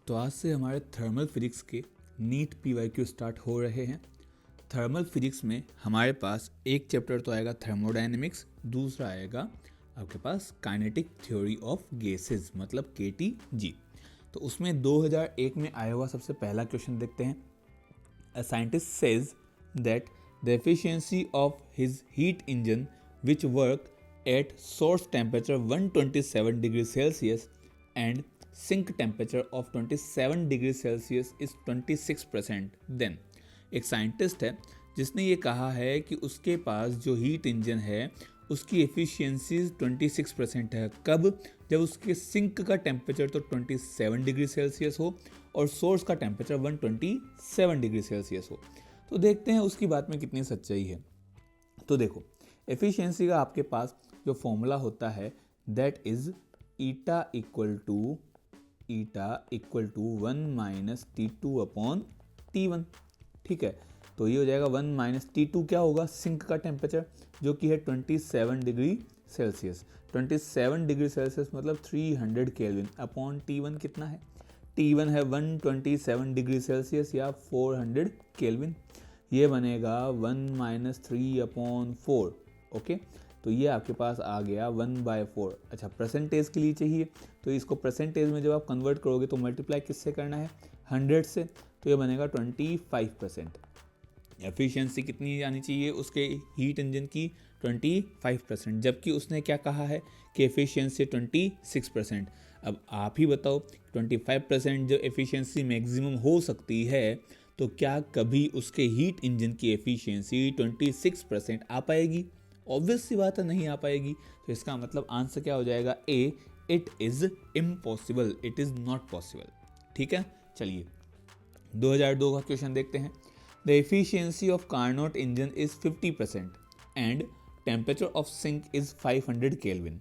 तो आज से हमारे थर्मल फिजिक्स के नीट पीवाईक्यू स्टार्ट हो रहे हैं। थर्मल फिजिक्स में हमारे पास एक चैप्टर तो आएगा थर्मोडायनेमिक्स, दूसरा आएगा आपके पास काइनेटिक थ्योरी ऑफ गैसेस मतलब KTG। तो उसमें 2001 में आया हुआ सबसे पहला क्वेश्चन देखते हैं। A scientist says that the efficiency of his heat engine, which work at source temperature 127 degrees Celsius and sink temperature of 27 degrees Celsius is 26%. Then एक साइंटिस्ट है जिसने ये कहा है कि उसके पास जो हीट इंजन है उसकी एफिशिएंसी 26% है। कब? जब उसके सिंक का टेम्परेचर तो 27 डिग्री सेल्सियस हो और सोर्स का टेम्परेचर 127 डिग्री सेल्सियस हो। तो देखते हैं उसकी बात में कितनी सच्चाई है। तो देखो, एफिशिएंसी का आपके पास जो फॉर्मूला होता है that is eta equal to 1 minus T2 upon T1। ठीक है, तो ये हो जाएगा 1 माइनस T2 क्या होगा? सिंक का टेम्परेचर जो कि है 27 डिग्री सेल्सियस। 27 डिग्री सेल्सियस मतलब 300 केल्विन अपॉन T1 कितना है? T1 है 127 डिग्री सेल्सियस या 400 केल्विन। ये बनेगा 1 माइनस 3 अपॉन 4। ओके, तो ये आपके पास आ गया 1/4। अच्छा, परसेंटेज के लिए चाहिए तो इसको परसेंटेज में जब आप कन्वर्ट करोगे तो मल्टीप्लाई किससे करना है? 100 से। तो ये बनेगा 25%। एफिशिएंसी कितनी आनी चाहिए उसके हीट इंजन की? 25%, जबकि उसने क्या कहा है कि एफिशिएंसी 26%। अब आप ही बताओ, 25% जो एफिशिएंसी मैक्सिमम हो सकती है तो क्या कभी उसके हीट इंजन की एफिशिएंसी 26% आ पाएगी? ऑब्वियस सी बात है, नहीं आ पाएगी। तो इसका मतलब आंसर क्या हो जाएगा? A, it is impossible, it is not possible. ठीक है, चलिए 2002 का क्वेश्चन देखते हैं। The efficiency of Carnot engine is 50% and temperature of sink is 500 Kelvin.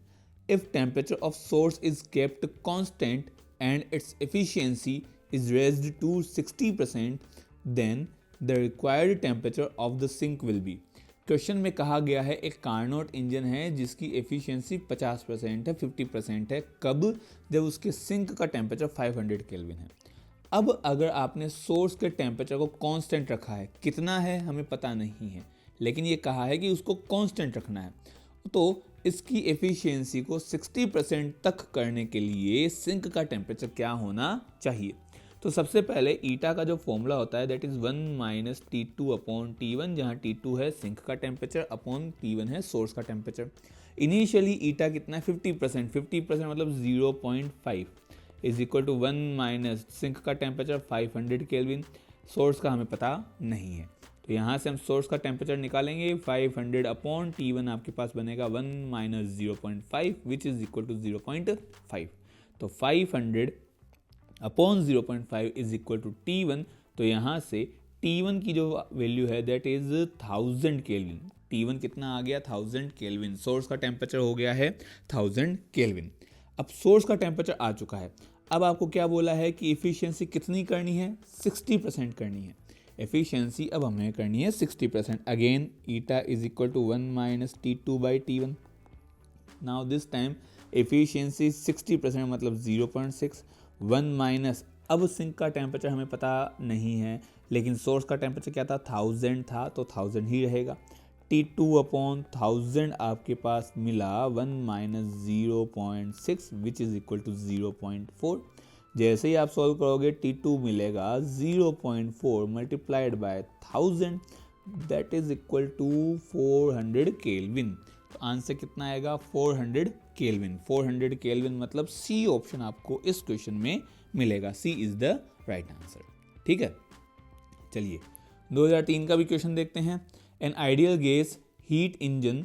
If temperature of source is kept constant and its efficiency is raised to 60%, then the required temperature of the sink will be. Question में कहा गया है एक Carnot engine है जिसकी efficiency 50% है, 50% है। कब? जब उसके सिंक का टेम्परेचर 500 केल्विन है। अब अगर आपने सोर्स के टेम्परेचर को कांस्टेंट रखा है, कितना है हमें पता नहीं है, लेकिन ये कहा है कि उसको कांस्टेंट रखना है, तो इसकी एफिशिएंसी को 60% तक करने के लिए सिंक का टेम्परेचर क्या होना चाहिए? तो सबसे पहले ईटा का जो फॉर्मूला होता है that is 1 minus T2 upon T1, जहाँ T2 है सिंक का टेम्परेचर अपॉन T1 है सोर्स का टेम्परेचर। इनिशियली ईटा कितना है? 50%। 50% मतलब 0.5 is equal to 1 minus sink का टेम्परेचर 500 केल्विन। सोर्स का हमें पता नहीं है, तो यहाँ से हम सोर्स का टेम्परेचर निकालेंगे। 500 अपॉन T1 आपके पास बनेगा 1 minus 0.5 which is equal to 0.5। तो 500 upon 0.5 is equal to T1। तो यहाँ से T1 की जो वैल्यू है दैट इज 1000 केल्विन। T1 कितना आ गया? 1000 केल्विन। सोर्स का टेम्परेचर हो गया है 1000 केल्विन। अब सोर्स का टेम्परेचर आ चुका है। अब आपको क्या बोला है कि एफिशिएंसी कितनी करनी है? 60% करनी है। एफिशिएंसी अब हमें करनी है 60%। Again eta is equal to 1 minus T2 by T1। Now this time efficiency 60% मतलब 0.6। 1 माइनस, अब सिंक का टेम्परेचर हमें पता नहीं है लेकिन सोर्स का टेम्परेचर क्या था? 1000 था, तो 1000 ही रहेगा। T2 अपॉन 1000 आपके पास मिला 1 minus 0.6 which is equal to 0.4। जैसे ही आप सॉल्व करोगे T2 मिलेगा 0.4 multiplied by 1000 that is equal to 400 kelvin. तो आंसर कितना आएगा? 400 केल्विन। 400 केल्विन मतलब सी ऑप्शन आपको इस क्वेश्चन में मिलेगा। सी इज द राइट आंसर। ठीक है, चलिए 2003 का भी क्वेश्चन देखते हैं। An ideal gas heat engine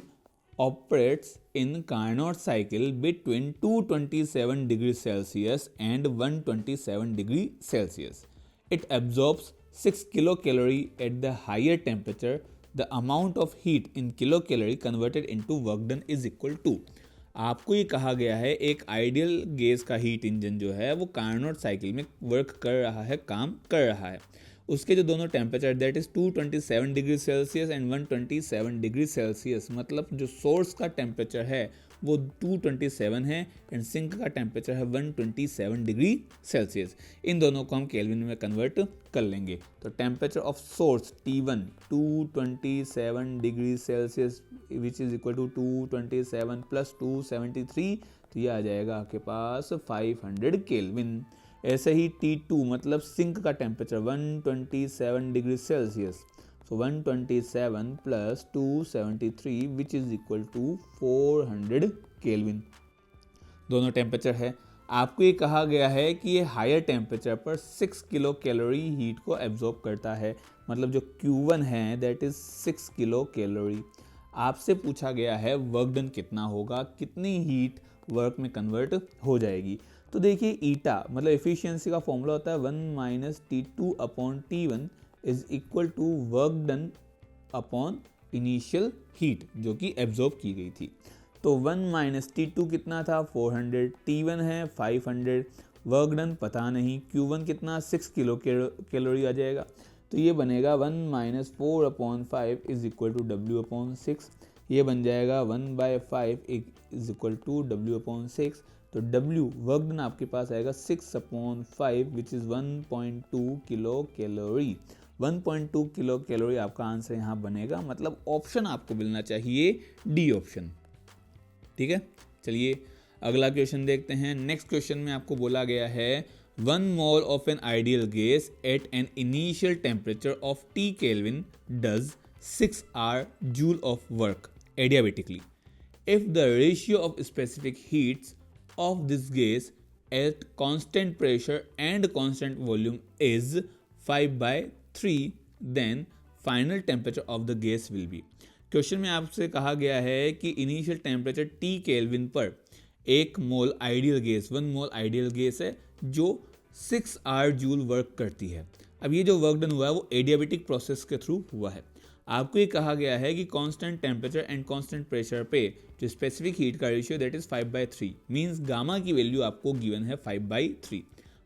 operates in Carnot cycle between 227 degrees Celsius and 127 degree Celsius. It absorbs 6 kilocalorie at the higher temperature. The amount of heat in kilocalorie converted into work done is equal to. आपको ये कहा गया है एक ideal gas का heat engine जो है वो कार्नोट साइकिल में वर्क कर रहा है, काम कर रहा है। उसके जो दोनों temperature that is 227 degree Celsius and 127 degree Celsius, मतलब जो सोर्स का टेम्परेचर है वो 227 है एंड सिंक का टेम्परेचर है 127 डिग्री सेल्सियस। इन दोनों को हम केल्विन में कन्वर्ट कर लेंगे। तो temperature of source T1 227 degree Celsius which is equal to 227 plus 273, तो ये आ जाएगा आपके पास 500 केल्विन। ऐसे ही T2 मतलब सिंक का temperature 127 degree Celsius, so 127 plus 273 which is equal to 400 kelvin. दोनों टेम्परेचर है। आपको ये कहा गया है कि ये हायर टेम्परेचर पर 6 किलो कैलोरी हीट को एब्जॉर्ब करता है, मतलब जो Q1 है दैट इज 6 किलो कैलोरी। आपसे पूछा गया है वर्क डन कितना होगा, कितनी हीट वर्क में कन्वर्ट हो जाएगी। तो देखिए ईटा मतलब एफिशिएंसी का फॉर्मूला होता है 1 minus T2 upon T1 is equal to work done upon initial heat जो कि एब्जॉर्ब की गई थी। तो 1 माइनस T2 कितना था 400, T1 है 500, वर्क डन पता नहीं, Q1 कितना 6 किलो कैलोरी आ जाएगा। तो ये बनेगा 1 minus 4 upon 5 is equal to W upon 6, ये बन जाएगा 1/5 is equal to W upon 6। तो W वर्क डन आपके पास आएगा 6 upon 5 which is 1.2 kilo calorie. 1.2 kilo calorie आपका आंसर यहाँ बनेगा, मतलब ऑप्शन आपको मिलना चाहिए डी ऑप्शन। ठीक है, चलिए अगला क्वेश्चन देखते हैं। नेक्स्ट क्वेश्चन में आपको बोला गया है 1 mole of an ideal gas at an initial temperature of T kelvin does 6 R joule of work adiabatically if the ratio of specific heats of this gas at constant pressure and constant volume is 5/3 then final temperature of the gas will be। Question में आपसे कहा गया है कि initial temperature T kelvin पर 1 मोल ideal gas 1 मोल ideal gas है जो 6 R joule work करती है। अब ये जो वर्क डन हुआ है वो एडियाबेटिक प्रोसेस के थ्रू हुआ है। आपको ये कहा गया है कि constant temperature and constant pressure पे जो स्पेसिफिक हीट का ratio that is 5/3 means gamma की वैल्यू आपको गिवन है 5/3।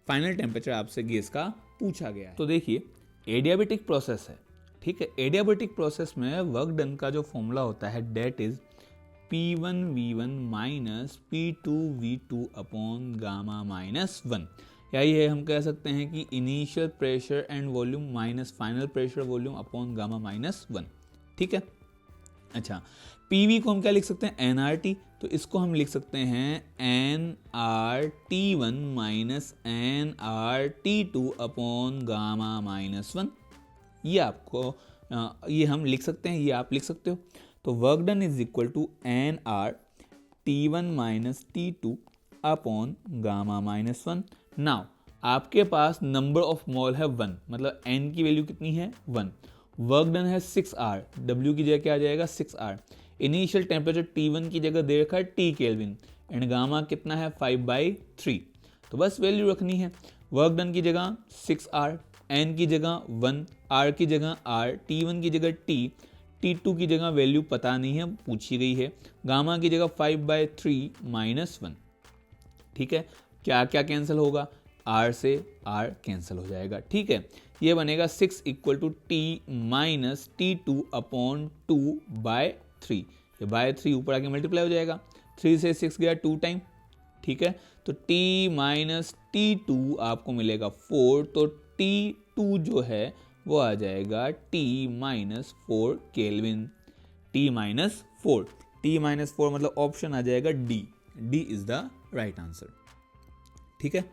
फाइनल टेम्परेचर आपसे गैस का पूछा गया है। तो देखिए एडियाबेटिक प्रोसेस है, ठीक है। एडियाबेटिक प्रोसेस में वर्क डन का जो फॉर्मूला होता है that is P1V1 minus P2V2 upon gamma minus 1। यही है, हम कह सकते हैं कि initial pressure and volume minus final pressure volume upon gamma minus 1। ठीक है, अच्छा PV को हम क्या लिख सकते हैं NRT, तो इसको हम लिख सकते हैं NRT1 minus NRT2 upon gamma minus 1। ये आपको ये हम लिख सकते हैं, ये आप लिख सकते हो। तो work done is equal to NRT1 minus T2 upon gamma minus 1। Now आपके पास नंबर ऑफ मोल है 1, मतलब n की वैल्यू कितनी है 1। वर्क डन है 6R, W की जगह क्या आ जाएगा 6R। इनिशियल टेम्परेचर T1 की जगह दे रखा है T केल्विन एंड गामा कितना है 5/3। तो बस वैल्यू रखनी है, वर्क डन की जगह 6R, n की जगह 1, R की जगह R, T1 की जगह T, T2 की जगह वैल्यू पता नहीं है पूछी गई है, गामा की जगह 5/3 माइनस 1। ठीक है, क्या क्या कैंसिल होगा, R से R कैंसिल हो जाएगा। ठीक है, ये बनेगा 6 equal to T minus T2 upon 2/3। ये बाय 3 ऊपर आके मल्टीप्लाई हो जाएगा, 3 से 6 गया 2 टाइम। ठीक है, तो T माइनस T2 आपको मिलेगा 4, तो T2 जो है वो आ जाएगा T minus 4 kelvin. T minus 4, T minus 4 मतलब ऑप्शन आ जाएगा D। D is the right answer. ठीक है,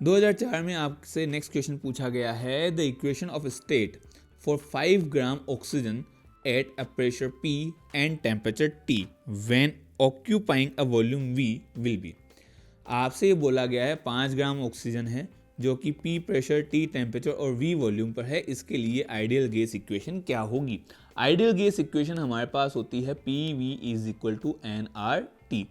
2004 में आपसे नेक्स्ट क्वेश्चन पूछा गया है the equation of state for 5 gram oxygen at a pressure P and temperature T when occupying a volume V will be. आपसे ये बोला गया है 5 ग्राम ऑक्सीजन है जो कि P प्रेशर, T टेम्परेचर और V वॉल्यूम पर है, इसके लिए आइडियल गैस इक्वेशन क्या होगी। आइडियल गैस इक्वेशन हमारे पास होती है PV is equal to NRT।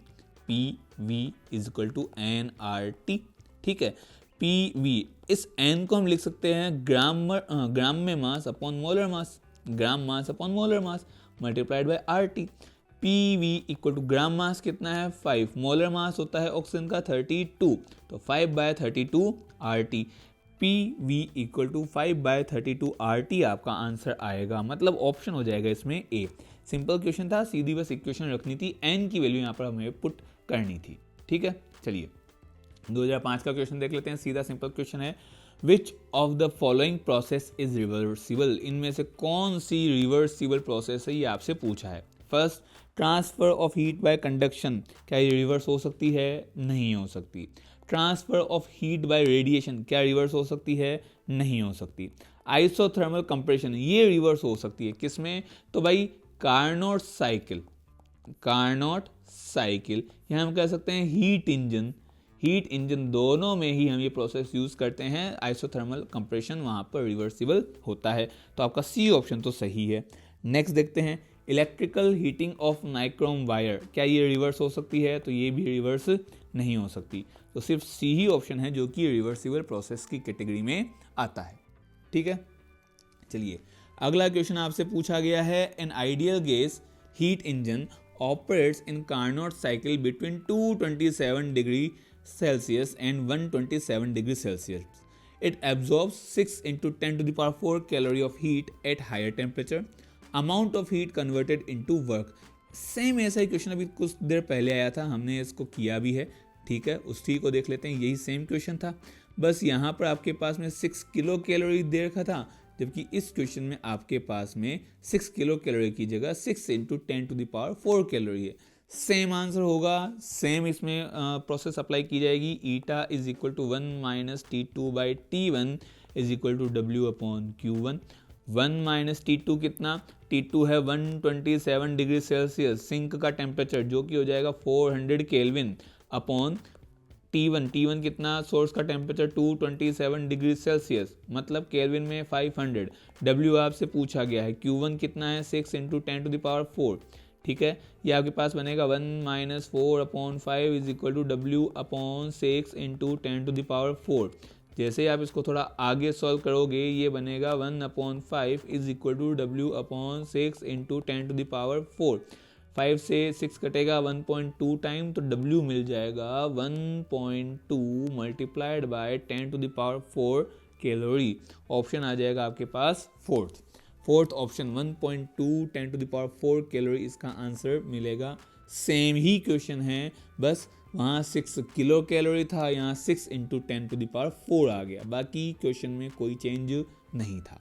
PV is equal to NRT। ठीक है, PV इस n को हम लिख सकते हैं ग्राम में mass upon molar mass, gram mass upon molar mass multiplied by RT। PV equal to gram mass कितना है 5, मोलर मास होता है ऑक्सीजन का 32, तो 5/32 RT। P V equal to 5/32 RT आपका आंसर आएगा, मतलब ऑप्शन हो जाएगा इसमें ए। सिंपल क्वेश्चन था, सीधी बस इक्वेशन रखनी थी, एन की वैल्यू यहाँ पर हमें पुट करनी थी। ठीक है, चलिए 2005 का क्वेश्चन देख लेते हैं, सीधा सिंपल क्वेश्चन है, विच of the following process is reversible, इनमें से कौन सी रिवर्सिबल प्रोसेस है, ये आपसे पूछा है। First, transfer of heat bye conduction, क्या ये रिवर्स हो सकती है? नहीं हो सकती। Transfer of heat bye radiation, क्या रिवर्स हो सकती है? नहीं हो सकती। आइसोथर्मल कंप्रेशन, ये रिवर्स हो सकती है, किसमें? तो भाई कार्नोट साइकिल, कार्नोट साइकिल, या हम कह सकते हैं हीट इंजन, हीट इंजन, दोनों में ही हम ये प्रोसेस यूज करते हैं। आइसोथर्मल कंप्रेशन वहां पर रिवर्सिबल होता है, तो आपका सी ऑप्शन तो सही है। नेक्स्ट देखते हैं, electrical heating of nichrome wire, क्या ये रिवर्स हो सकती है? तो ये भी रिवर्स नहीं हो सकती, तो सिर्फ सी ही ऑप्शन है जो कि रिवर्सिबल प्रोसेस की कैटेगरी में आता है। ठीक है, चलिए अगला क्वेश्चन आपसे पूछा गया है, an ideal gas heat engine operates in Carnot cycle between 227 degree Celsius and 127 degrees Celsius. It absorbs 6 into 10 to the power 4 calorie of heat at higher temperature. Amount of heat converted into work. Same ऐसा ही question अभी कुछ देर पहले आया था, हमने इसको किया भी है। ठीक है, उसी को देख लेते हैं, यही सेम क्वेश्चन था, बस यहाँ पर आपके पास में 6 किलो कैलोरी दे रखा था, जबकि इस क्वेश्चन में आपके पास में 6 किलो कैलोरी की जगह 6 into 10 to the power 4 calorie है। सेम आंसर होगा, सेम इसमें प्रोसेस अप्लाई की जाएगी। Eta is equal to 1 minus T2/T1 is equal to W/Q1। 1 minus T2 कितना? T2 है 127 डिग्री सेल्सियस, सिंक का टेम्परेचर, जो कि हो जाएगा 400 केल्विन अपॉन T1। T1 कितना? सोर्स का टेम्परेचर 227 डिग्री सेल्सियस, मतलब केल्विन में 500। W आपसे पूछा गया है, Q1 कितना है? 6 into 10 to the power 4। ठीक है, ये आपके पास बनेगा 1 minus 4/5 is equal to W/6 into 10 to the power 4। जैसे ही आप इसको थोड़ा आगे सॉल्व करोगे, ये बनेगा 1/5 is equal to W/6 into 10 to the power 4। 5 से 6 कटेगा 1.2 टाइम, तो W मिल जाएगा 1.2 multiplied by 10 to the power 4 calorie. Option आ जाएगा आपके पास fourth option 1.2 10 to the power 4 calorie इसका आंसर मिलेगा। सेम ही क्वेश्चन है, बस वहाँ 6 किलो कैलोरी था, यहाँ 6 into 10 to the power 4 आ गया, बाकी क्वेश्चन में कोई चेंज नहीं था।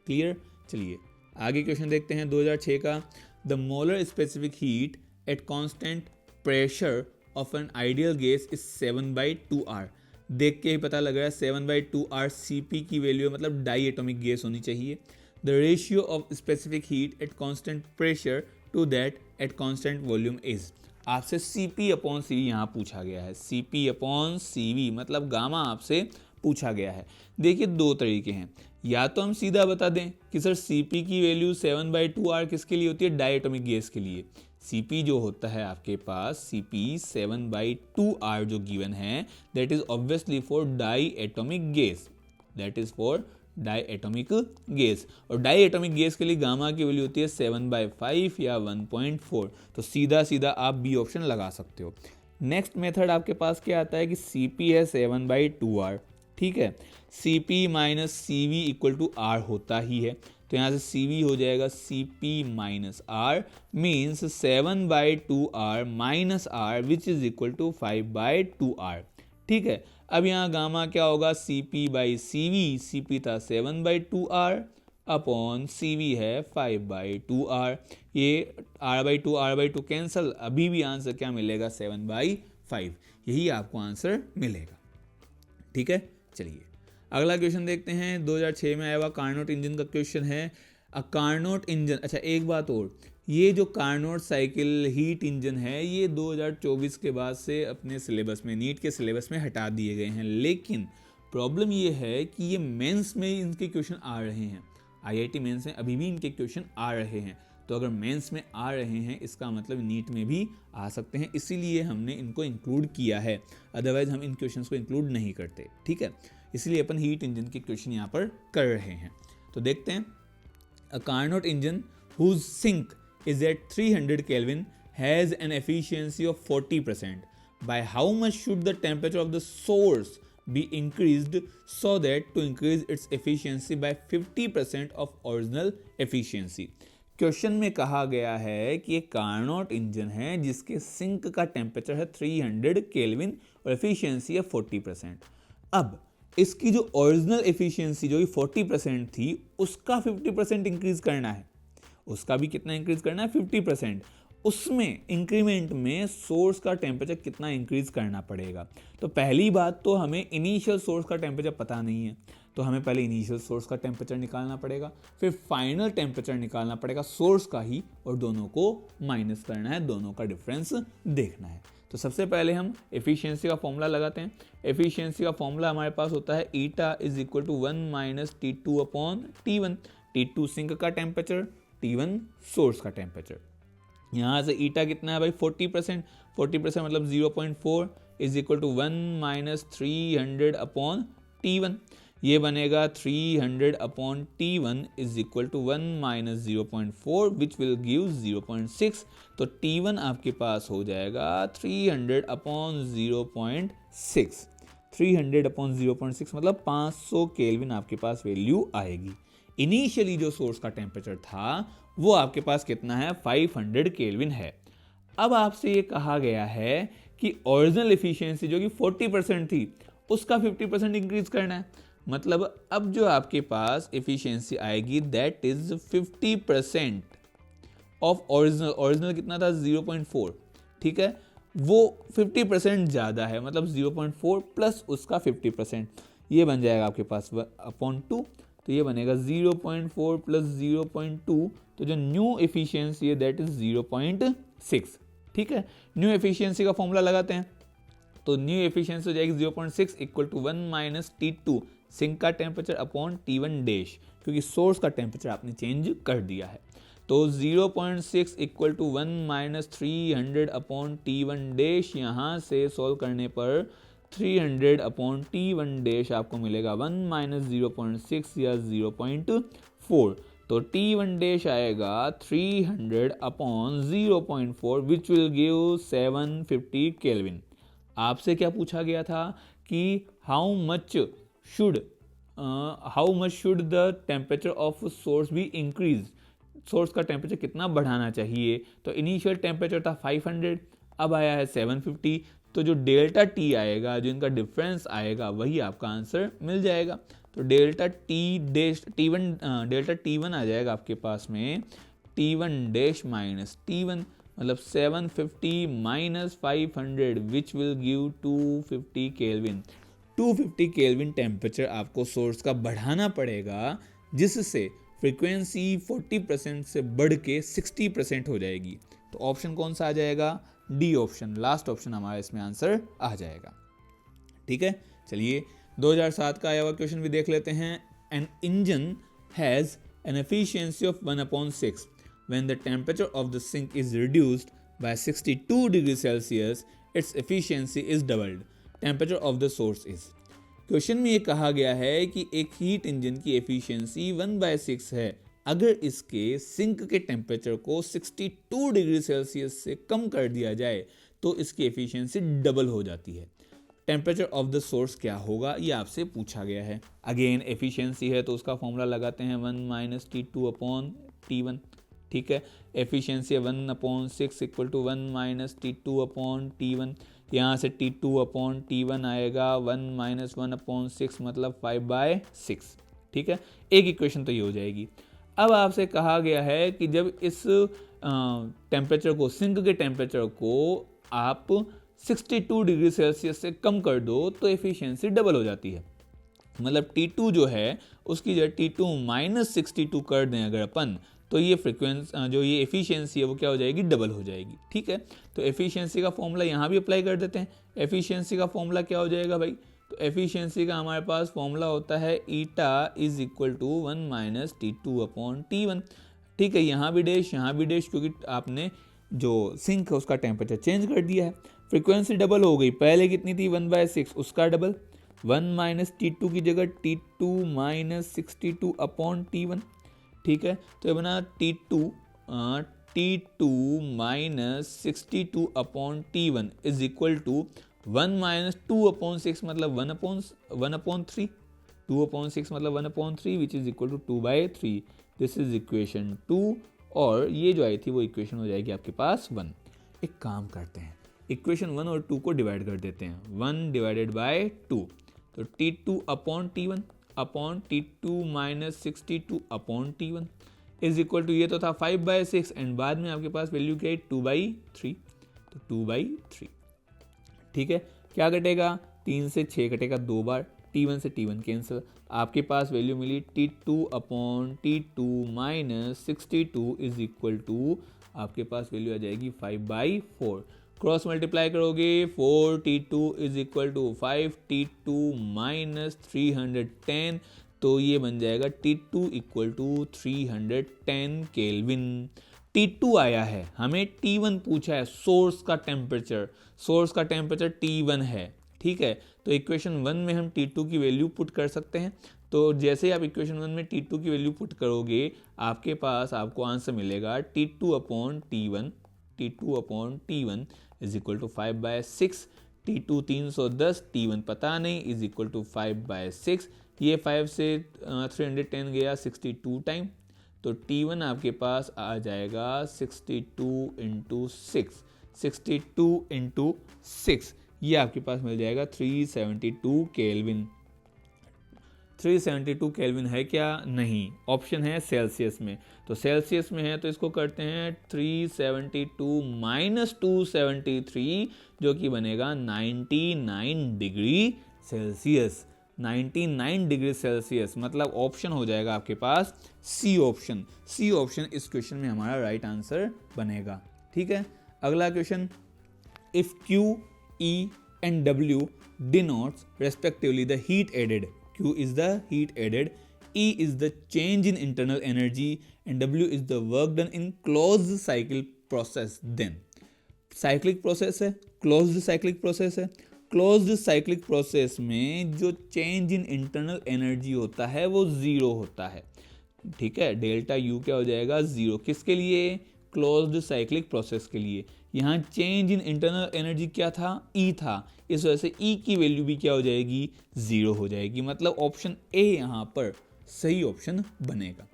क्लियर, चलिए आगे क्वेश्चन देखते हैं 2006 का। The molar specific heat at constant pressure of an ideal gas is 7/2R। देख के ही पता लग रहा है 7/2R Cp की वैल्यू, मतलब डाई एटॉमिक गैस होनी चाहिए। The ratio of specific heat at constant pressure to that at constant volume is. आपसे Cp/Cv यहाँ पूछा गया है, Cp/Cv मतलब गामा आपसे पूछा गया है। देखिए दो तरीके हैं, या तो हम सीधा बता दें कि सर Cp की वैल्यू 7/2R किसके लिए होती है? डाई एटॉमिक गैस के लिए। Cp जो होता है आपके पास, Cp 7/2R जो गिवन है, that is obviously for diatomic gas, that is for diatomic gas. और डाई एटॉमिक गैस के लिए गामा की वैल्यू होती है 7/5 या 1.4, तो सीधा सीधा आप बी ऑप्शन लगा सकते हो। नेक्स्ट मेथड आपके पास क्या आता है कि Cp है 7/2R, ठीक है, Cp minus Cv equal to R होता ही है, तो यहाँ से Cv हो जाएगा Cp minus R means 7/2R minus R which is equal to 5/2R। ठीक है, अब यहाँ गामा क्या होगा? Cp/Cv, Cp था 7/2R अपॉन Cv है 5/2R, ये R/2 कैंसल, अभी भी आंसर क्या मिलेगा? 7/5, यही आपको आंसर मिलेगा। ठीक है, चलिए अगला क्वेश्चन देखते हैं, 2006 में आया हुआ कार्नोट इंजन का क्वेश्चन है। अ कार्नोट इंजन, अच्छा एक बात और, ये जो कार्नोट साइकिल हीट इंजन है, ये 2024 के बाद से अपने सिलेबस में, नीट के सिलेबस में हटा दिए गए हैं, लेकिन प्रॉब्लम ये है कि ये मेंस में इनके क्वेश्चन आ रहे हैं, IIT मेंस में अभी भी इनके क्वेश्चन आ रहे हैं, तो अगर मेंस में आ रहे हैं इसका मतलब नीट में भी आ सकते हैं, इसीलिए हमने इनको इंक्लूड किया है, अदरवाइज हम इन क्वेश्चंस को इंक्लूड नहीं करते। ठीक है, इसलिए अपन हीट इंजन के क्वेश्चन यहाँ पर कर रहे हैं। तो देखते हैं, a Carnot engine whose sink is at 300 Kelvin has an efficiency of 40%. By how much should the temperature of the source be increased so that to increase its efficiency by 50% of original efficiency. Question में कहा गया है कि एक Carnot engine है जिसके sink का temperature है 300 केल्विन और एफिशिएंसी है 40%। अब इसकी जो ओरिजिनल एफिशिएंसी जो कि 40% थी उसका 50% इंक्रीज करना है। उसका भी कितना इंक्रीज करना है? 50%। उसमें इंक्रीमेंट में सोर्स का टेम्परेचर कितना इंक्रीज करना पड़ेगा। तो पहली बात तो हमें इनिशियल सोर्स का टेम्परेचर पता नहीं है, तो हमें पहले इनिशियल सोर्स का टेम्परेचर निकालना पड़ेगा, फिर फाइनल टेम्परेचर निकालना पड़ेगा सोर्स का ही, और दोनों को माइनस करना है, दोनों का डिफरेंस देखना है। तो सबसे पहले हम एफिशिएंसी का फॉर्मूला लगाते हैं। एफिशिएंसी का फॉर्मूला हमारे पास होता है eta is equal to 1 minus T2 upon T1। T2 sink का टेम्परेचर, T1 सोर्स का टेम्परेचर। यहाँ से ईटा कितना है भाई? 40%। 40% मतलब 0.4 is equal to 1 minus 300 upon T1। ये बनेगा 300 upon T1 is equal to 1 minus 0.4 which will give 0.6। तो T1 आपके पास हो जाएगा 300 अपॉन 0.6। 300 अपॉन 0.6 मतलब 500 केल्विन आपके पास वैल्यू आएगी। इनिशियली जो सोर्स का टेम्परेचर था वो आपके पास कितना है? 500 केल्विन है। अब आपसे ये कहा गया है कि ओरिजिनल एफिशिएंसी जो कि 40% थी उसका 50% इंक्रीज करना है। मतलब अब जो आपके पास एफिशिएंसी आएगी that is 50% of original. Original कितना था? 0.4, ठीक है, वो 50% ज़्यादा है, मतलब 0.4 प्लस उसका 50%, ये बन जाएगा आपके पास अपॉन 2। तो ये बनेगा 0.4 प्लस 0.2, तो जो न्यू एफिशिएंसी है दैट इज 0.6, ठीक है। न्यू एफिशिएंसी का फॉर्मूला लगाते हैं, तो न्यू एफिशिएंसी हो जाएगी 0.6 equal to 1 minus T2 sink का टेम्परेचर अपॉन T1 डैश, क्योंकि सोर्स का टेम्परेचर आपने चेंज कर दिया है। तो 0.6 equal to 1 minus 300 upon T1 dash, यहाँ से सॉल्व करने पर 300 अपॉन T1 डैश आपको मिलेगा 1 माइनस 0.6 या 0.4। तो T1 डैश आएगा 300 upon 0.4 which will give 750 kelvin. आपसे क्या पूछा गया था कि how much should the temperature of source be increase, source का टेम्परेचर कितना बढ़ाना चाहिए। तो इनिशियल टेम्परेचर था 500, अब आया है 750, तो जो डेल्टा टी आएगा, जो इनका डिफरेंस आएगा, वही आपका आंसर मिल जाएगा। तो डेल्टा T1 आ जाएगा आपके पास में T1 डैश माइनस T1, मतलब 750 minus 500 which will give 250 kelvin. 250 kelvin temperature आपको सोर्स का बढ़ाना पड़ेगा, जिससे फ्रीक्वेंसी 40% से बढ़ के 60% हो जाएगी। तो ऑप्शन कौन सा आ जाएगा? डी ऑप्शन, लास्ट ऑप्शन हमारा इसमें आंसर आ जाएगा, ठीक है। चलिए 2007 का आया हुआ क्वेश्चन भी देख लेते हैं। An engine has an efficiency of 1/6 when the temperature of the sink is reduced by 62 degrees Celsius, its efficiency is doubled. Temperature of the source is. Question में ये कहा गया है कि एक हीट इंजन की एफिशिएंसी 1/6 है। अगर इसके सिंक के टेम्परेचर को 62 डिग्री सेल्सियस से कम कर दिया जाए तो इसकी एफिशिएंसी डबल हो जाती है। टेम्परेचर ऑफ द सोर्स क्या होगा, ये आपसे पूछा गया है। अगेन एफिशिएंसी है तो उसका फॉर्मूला लगाते हैं 1 माइनस T2 अपॉन T1, ठीक है। Efficiency 1/6 equal to 1 minus T2 upon T1, यहाँ से T2 अपॉन T1 आएगा 1 माइनस 1/6 मतलब 5/6, ठीक है। एक इक्वेशन तो ये हो जाएगी। अब आपसे कहा गया है कि जब इस टेम्परेचर को, सिंक के टेम्परेचर को आप 62 डिग्री सेल्सियस से कम कर दो तो एफिशिएंसी डबल हो जाती है। मतलब T2 जो है उसकी जब T2 माइनस 62 कर दें अगर अपन, तो ये फ्रीक्वेंसी जो ये एफिशिएंसी है वो क्या हो जाएगी? डबल हो जाएगी, ठीक है। तो एफिशिएंसी का फॉर्मूला यहाँ भी अप्लाई कर देते हैं। एफिशिएंसी का फॉर्मूला क्या हो जाएगा भाई? तो एफिशिएंसी का हमारे पास फॉर्मूला होता है eta is equal to 1 minus T2 upon T1, ठीक है। यहाँ भी डैश, क्योंकि आपने जो सिंक है उसका टेम्परेचर चेंज कर दिया है। फ्रीक्वेंसी डबल हो गई, पहले कितनी थी? 1/6, उसका डबल 1 माइनस T2 की जगह T2 माइनस 62 अपॉन T1, ठीक है। तो ये बना T2 minus 62 upon T1 is equal to 1 minus 2/6 मतलब 1/3, 2/6 मतलब 1/3 which is equal to 2/3. This is equation 2 और ये जो आई थी वो इक्वेशन हो जाएगी आपके पास 1. एक काम करते हैं, इक्वेशन 1 और 2 को डिवाइड कर देते हैं. 1 डिवाइडेड बाय 2, तो T2 upon T1 upon T2 minus 62 upon T1 is equal to, ये तो था 5/6 एंड बाद में आपके पास वैल्यू क्या है 2/3, तो 2/3. ठीक है, क्या कटेगा, 3 से 6 कटेगा 2 बार, T1 से T1 कैंसिल, आपके पास वैल्यू मिली T2 upon T2 minus 62 is equal to, आपके पास वैल्यू आ जाएगी 5/4. क्रॉस मल्टीप्लाई करोगे 4T2 is equal to 5T2 minus 310, तो ये बन जाएगा T2 equal to 310 kelvin. T2 आया है, हमें T1 पूछा है, सोर्स का टेम्परेचर T1 है. ठीक है, तो इक्वेशन 1 में हम T2 की वैल्यू पुट कर सकते हैं. तो जैसे आप इक्वेशन 1 में T2 की वैल्यू पुट करोगे आपके पास आपको आंसर मिलेगा T2 upon T1 is equal to 5/6. T2 310, T1 पता नहीं, इज इक्वल टू 5/6. ये 5 से 310 गया 62 टाइम, तो T1 आपके पास आ जाएगा 62 इंटू 6, ये आपके पास मिल जाएगा 372 केल्विन. 372 केल्विन है क्या, नहीं, ऑप्शन है सेल्सियस में, तो सेल्सियस में है तो इसको करते हैं 372 माइनस 273 जो कि बनेगा 99 डिग्री सेल्सियस. 99 डिग्री सेल्सियस मतलब ऑप्शन हो जाएगा आपके पास सी ऑप्शन. इस क्वेश्चन में हमारा राइट आंसर बनेगा. ठीक है, अगला question, if Q, E and W denotes respectively the heat added. Q is the heat added, E is the change in internal energy and W is the work done in closed cycle process. Then cyclic process है, closed cyclic process है. Closed cyclic process में जो change in internal energy होता है वो zero होता है. ठीक है, डेल्टा यू क्या हो जाएगा, जीरो. किसके लिए, क्लोज्ड साइक्लिक प्रोसेस के लिए. यहाँ चेंज इन इंटरनल एनर्जी क्या था, ई था, इस वजह से ई की वैल्यू भी क्या हो जाएगी, जीरो हो जाएगी. मतलब ऑप्शन ए यहाँ पर सही ऑप्शन बनेगा.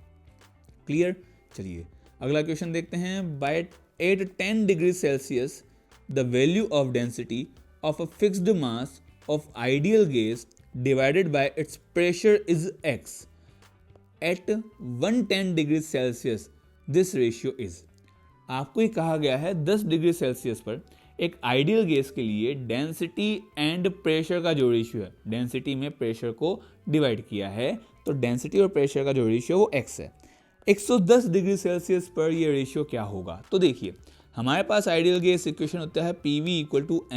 क्लियर. चलिए अगला क्वेश्चन देखते हैं. By at 10 degree Celsius the value of density of a fixed mass of ideal gas divided by its pressure is x. At 110 degree Celsius this ratio is. आपको ये कहा गया है 10 डिग्री सेल्सियस पर एक आइडियल गैस के लिए density and pressure का जो रेशियो है, डेंसिटी में प्रेशर को डिवाइड किया है, तो डेंसिटी और प्रेशर का जो रेशियो वो x है. 110 डिग्री सेल्सियस पर ये रेशियो क्या होगा. तो देखिए हमारे पास आइडियल गैस इक्वेशन होता है PV इक्वल टू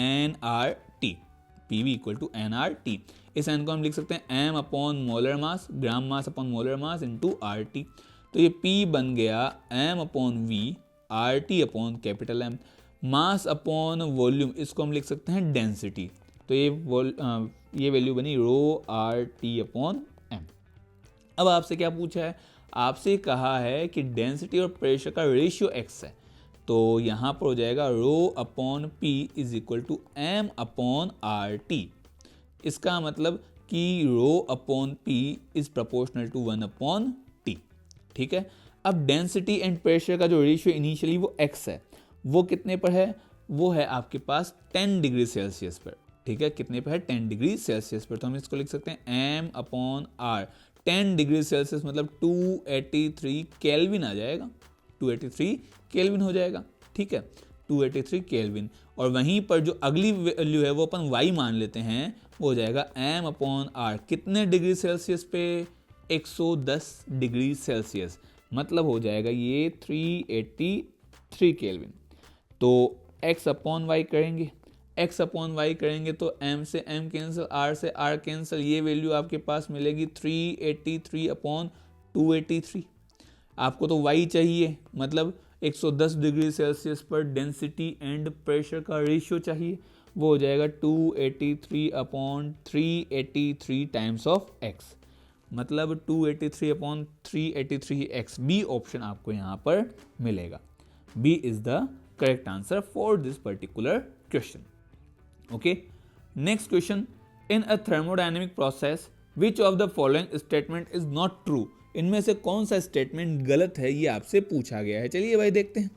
NRT. इस n को हम लिख सकते हैं m upon molar mass, gram mass upon molar mass into RT. तो ये P बन गया m upon V, RT upon capital M. Mass upon volume, इसको हम लिख सकते हैं डेंसिटी, तो ये वैल्यू बनी रो RT अपॉन M. अब आपसे क्या पूछा है, आपसे कहा है कि डेंसिटी और प्रेशर का रेशियो x है, तो यहाँ पर हो जाएगा rho upon P is equal to M upon RT. इसका मतलब कि rho upon P is proportional to 1 upon T. ठीक है, अब डेंसिटी एंड प्रेशर का जो रेशियो इनिशियली वो x है, वो कितने पर है, वो है आपके पास 10 डिग्री सेल्सियस पर. ठीक है, कितने पर है, 10 डिग्री सेल्सियस पर, तो हम इसको लिख सकते हैं m upon r. 10 degree Celsius मतलब 283 केल्विन आ जाएगा, 283 केल्विन हो जाएगा. ठीक है, 283 केल्विन. और वहीं पर जो अगली वैल्यू है वो अपन y मान लेते हैं, वो हो जाएगा m अपॉन r. कितने डिग्री सेल्सियस पे, 110 डिग्री सेल्सियस, मतलब हो जाएगा ये 383 केल्विन. तो x अपॉन वाई करेंगे, तो m से m कैंसिल, r से r कैंसिल, ये वैल्यू आपके पास मिलेगी 383 अपॉन 283. आपको तो y चाहिए, मतलब 110 डिग्री सेल्सियस पर डेंसिटी एंड प्रेशर का रेशियो चाहिए, वो हो जाएगा 283 अपॉन 383 टाइम्स ऑफ x, मतलब 283 अपॉन 383x. बी ऑप्शन आपको यहाँ पर मिलेगा. B is the correct answer for this particular question. Okay, next question, in a thermodynamic process which of the following statement is not true, इनमें से कौन सा statement गलत है, ये आपसे पूछा गया है। चलिए भाई देखते हैं।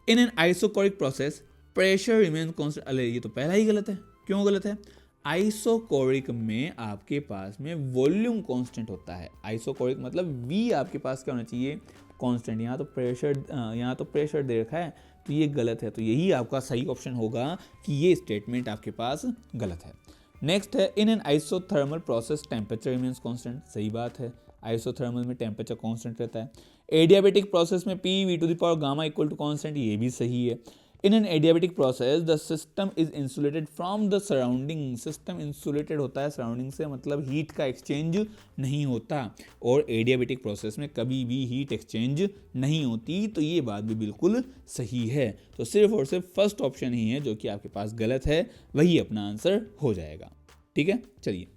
In an isochoric process pressure remain constant, अरे ये तो पहला ही गलत है। क्यों गलत है? आइसोकोरिक में आपके पास में वॉल्यूम कांस्टेंट होता है। आइसोकोरिक मतलब V आपके पास क्या होना चाहिए? कांस्टेंट। यहाँ तो प्रेशर दे रखा है, तो ये गलत है। तो यही आपका सही ऑप्शन होगा कि ये स्टेटमेंट आपके पास गलत है। नेक्स्ट है, in an isothermal process temperature remains constant, सही बात है। आइसोथर्मल में टेम्परेचर कांस्टेंट रहता है। एडियाबेटिक प्रोसेस में P(V⁴ gamma equal to constant, ये भी सही है। इन an adiabatic process the system is insulated from the surrounding, system insulated होता है सराउंडिंग से, मतलब हीट का एक्सचेंज नहीं होता, और एडियाबेटिक प्रोसेस में कभी भी हीट एक्सचेंज नहीं होती, तो ये बात भी बिल्कुल सही है। तो सिर्फ और सिर्फ फर्स्ट ऑप्शन ही है जो कि आपके पास गलत है, वही अपना आंसर हो जाएगा। ठीक है, चलिए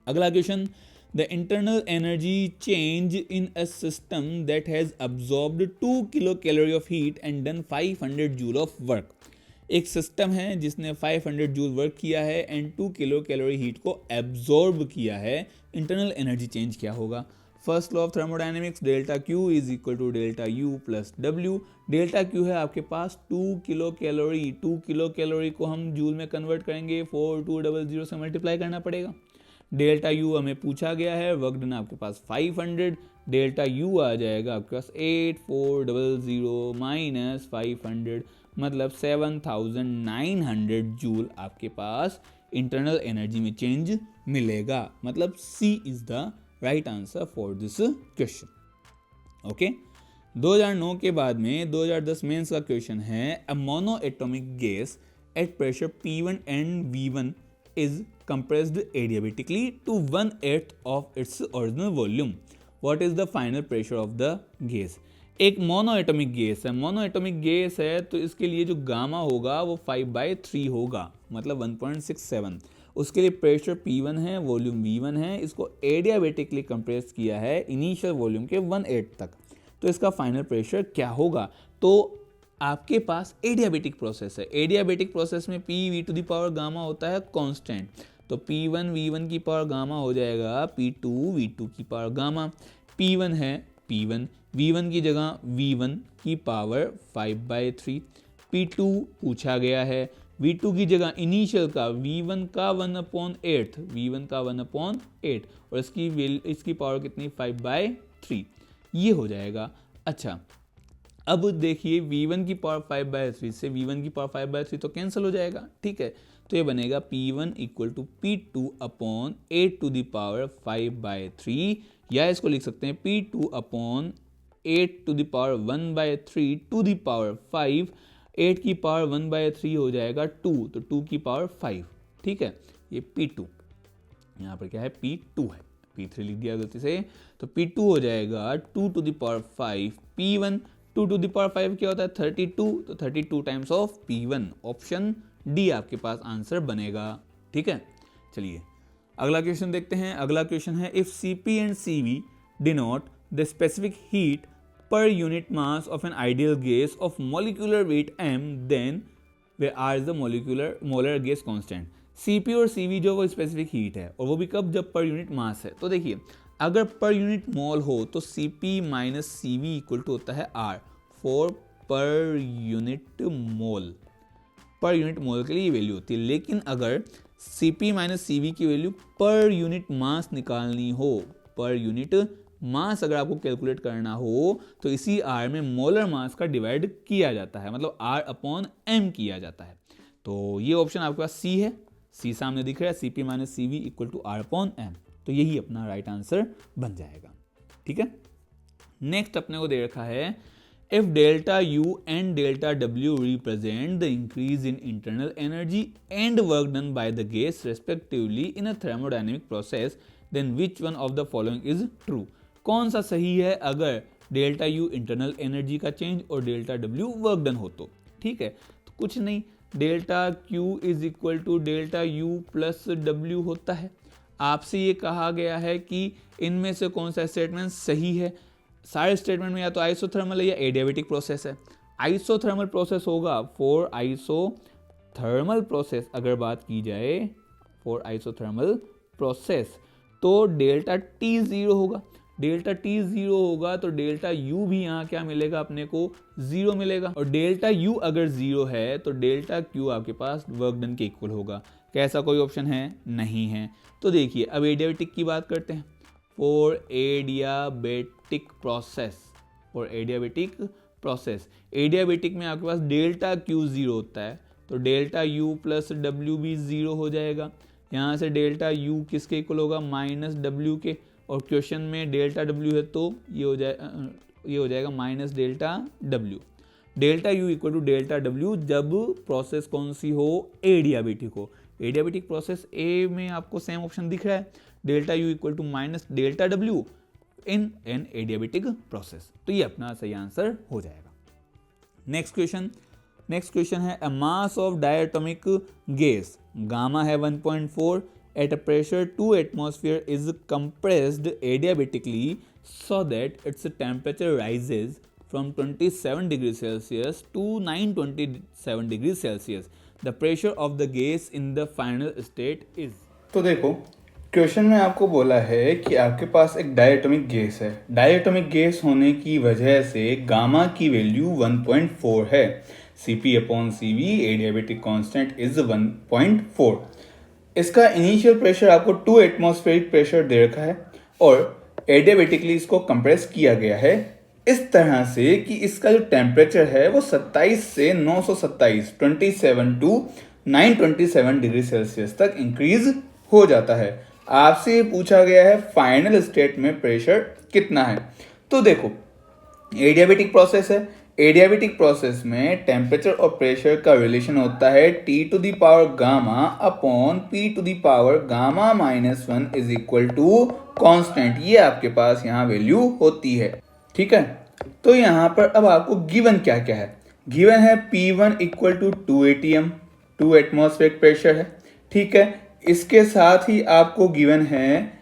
अगला question, the internal energy change in a system that has absorbed 2 kilocalorie of heat and done 500 joule of work। एक सिस्टम है जिसने 500 जूल वर्क किया है एंड 2 किलो कैलोरी हीट को एब्जॉर्ब किया है, इंटरनल एनर्जी चेंज क्या होगा? First law of thermodynamics, delta Q is equal to delta U plus W. डेल्टा क्यू है आपके पास 2 किलो कैलोरी, 2 किलो कैलोरी को हम जूल में कन्वर्ट करेंगे, 4200 से मल्टीप्लाई करना पड़ेगा। डेल्टा यू हमें पूछा गया है, वर्क डन आपके पास 500, डेल्टा यू आ जाएगा आपके पास 8400 माइनस 500, मतलब 7900 जूल आपके पास इंटरनल एनर्जी में चेंज मिलेगा। मतलब C is the right answer for this question. Okay, 2009 के बाद में 2010 मेंस का क्वेश्चन है, a mono atomic gas at pressure P1 and V1 is compressed adiabatically to 1/8 of its original volume. What is the final pressure of the gas? एक monoatomic gas है, monoatomic gas है तो इसके लिए जो gamma होगा वो 5/3 होगा, मतलब 1.67। उसके लिए प्रेशर P1 है, वॉल्यूम V1 है, इसको एडियाबेटिकली कंप्रेस किया है इनिशियल वॉल्यूम के 1/8 तक, तो इसका फाइनल प्रेशर क्या होगा? तो आपके पास एडियाबेटिक प्रोसेस है, एडियाबेटिक प्रोसेस में P(V⁴ गामा होता है कांस्टेंट, तो P1 V1 की पावर गामा हो जाएगा P2 V2 की पावर गामा। P1 है P1, V1 की जगह V1 की पावर 5/3, P2 पूछा गया है, V2 की जगह इनिशियल का V1 का 1/8, V1 का 1/8 और इसकी पावर कितनी? 5/3, ये हो जाएगा। अच्छा, अब देखिए V1 की पावर 5/3 से V1 की पावर 5/3 तो कैंसिल हो जाएगा, ठीक है, तो ये बनेगा P1 equal to P2 upon 8 to the power 5/3, या इसको लिख सकते हैं P2 upon 8 to the power 1/3 to the power 5, 8 की पावर 1/3 हो जाएगा 2, तो 2 की पावर 5, ठीक है, ये P2, यहाँ पर क्या है? P2 है, P3 लिख दिया गलती से, तो P2 हो जाएगा 2 to the power 5 P1, 2 to the power 5 क्या होता है? 32, तो 32 times of P1, option D आपके पास आंसर बनेगा। ठीक है, चलिए अगला क्वेश्चन देखते हैं। अगला क्वेश्चन है, if Cp and Cv denote the specific heat per unit mass of an ideal gas of molecular weight m, then where R is the molar gas constant. Cp और Cv जो वो specific heat है, और वो भी कब? जब पर यूनिट मास है। तो देखिए, अगर पर यूनिट मोल हो तो Cp minus Cv equal to होता है R, for per unit mole, per unit मोल के लिए ये वैल्यू होती है। लेकिन अगर Cp माइनस Cv की वैल्यू पर यूनिट मास निकालनी हो, पर यूनिट मास अगर आपको कैलकुलेट करना हो, तो इसी R में मोलर मास का डिवाइड किया जाता है, मतलब R/m किया जाता है। तो ये ऑप्शन आपके पास C है, C सामने दिख रहा है, Cp minus Cv equal to R/m, तो यही अपना राइट आंसर बन जाएगा। ठीक है, नेक्स्ट अपने को दे रखा है, if delta U and delta W represent the increase in internal energy and work done by the gas respectively in a thermodynamic process, then which one of the following is true? कौन सा सही है अगर delta U internal energy का change और delta W work done हो तो? ठीक है, तो कुछ नहीं, delta Q is equal to delta U plus W होता है। आपसे ये कहा गया है कि इनमें से कौन सा स्टेटमेंट सही है। सारे स्टेटमेंट में या तो आइसोथर्मल है या एडियाबेटिक प्रोसेस है। आइसोथर्मल प्रोसेस होगा फॉर थर्मल प्रोसेस अगर बात की जाए, फॉर आइसोथर्मल प्रोसेस, तो डेल्टा टी जीरो होगा। डेल्टा टी जीरो होगा तो डेल्टा यू भी यहाँ क्या मिलेगा अपने को, जीरो मिलेगा। और डेल्टा यू अगर जीरो है तो डेल्टा क्यू आपके पास वर्क डन के इक्वल होगा। क्या ऐसा कोई ऑप्शन है? नहीं है। तो देखिए अब एडियाबेटिक की बात करते हैं। For adiabatic process, for adiabatic process, adiabatic में आपके पास डेल्टा क्यू जीरो होता है तो डेल्टा यू प्लस डब्ल्यू भी जीरो हो जाएगा। यहाँ से डेल्टा यू किसके इक्वल होगा, माइनस डब्ल्यू के, और क्वेश्चन में डेल्टा डब्ल्यू है तो ये हो जाएगा minus delta W. Delta U equal to delta W जब प्रोसेस कौन सी हो, एडियाबेटिक हो। एडियाबेटिक प्रोसेस ए में आपको सेम ऑप्शन दिख रहा है, delta U equal to minus delta W in an adiabatic process. तो ये अपना सही आंसर हो जाएगा। नेक्स्ट क्वेश्चन है a mass of diatomic gas gamma है 1.4 at a pressure 2 atmosphere is compressed adiabatically so that its temperature rises from 27 degrees Celsius to 927 degrees Celsius. The pressure of the gas in the final state is. तो देखो question में आपको बोला है कि आपके पास एक डायटोमिक गैस है। डायटोमिक गैस होने की वजह से गामा की वैल्यू 1.4 है। Cp/Cv adiabatic constant is 1.4। इसका इनिशियल प्रेशर आपको 2 एटमॉस्फेरिक प्रेशर दे रखा है और एडियाबेटिकली इसको कंप्रेस किया गया है इस तरह से कि इसका जो टेम्परेचर है वो 27 से 927 27 टू 927 डिग्री सेल्सियस तक इंक्रीज हो जाता है। आपसे ये पूछा गया है फाइनल स्टेट में प्रेशर कितना है। तो देखो एडियाबेटिक प्रोसेस है, एडियाबेटिक प्रोसेस में टेम्परेचर और प्रेशर का रिलेशन होता है T to the power gamma upon P to the power gamma minus 1 is equal to constant. ये आपके पास यहाँ वैल्यू होती है, ठीक है। तो यहाँ पर अब आपको गिवन क्या क्या है, गिवन है P1 equal to 2 ATM, 2 atmospheric pressure है, ठीक है। इसके साथ ही आपको गिवन है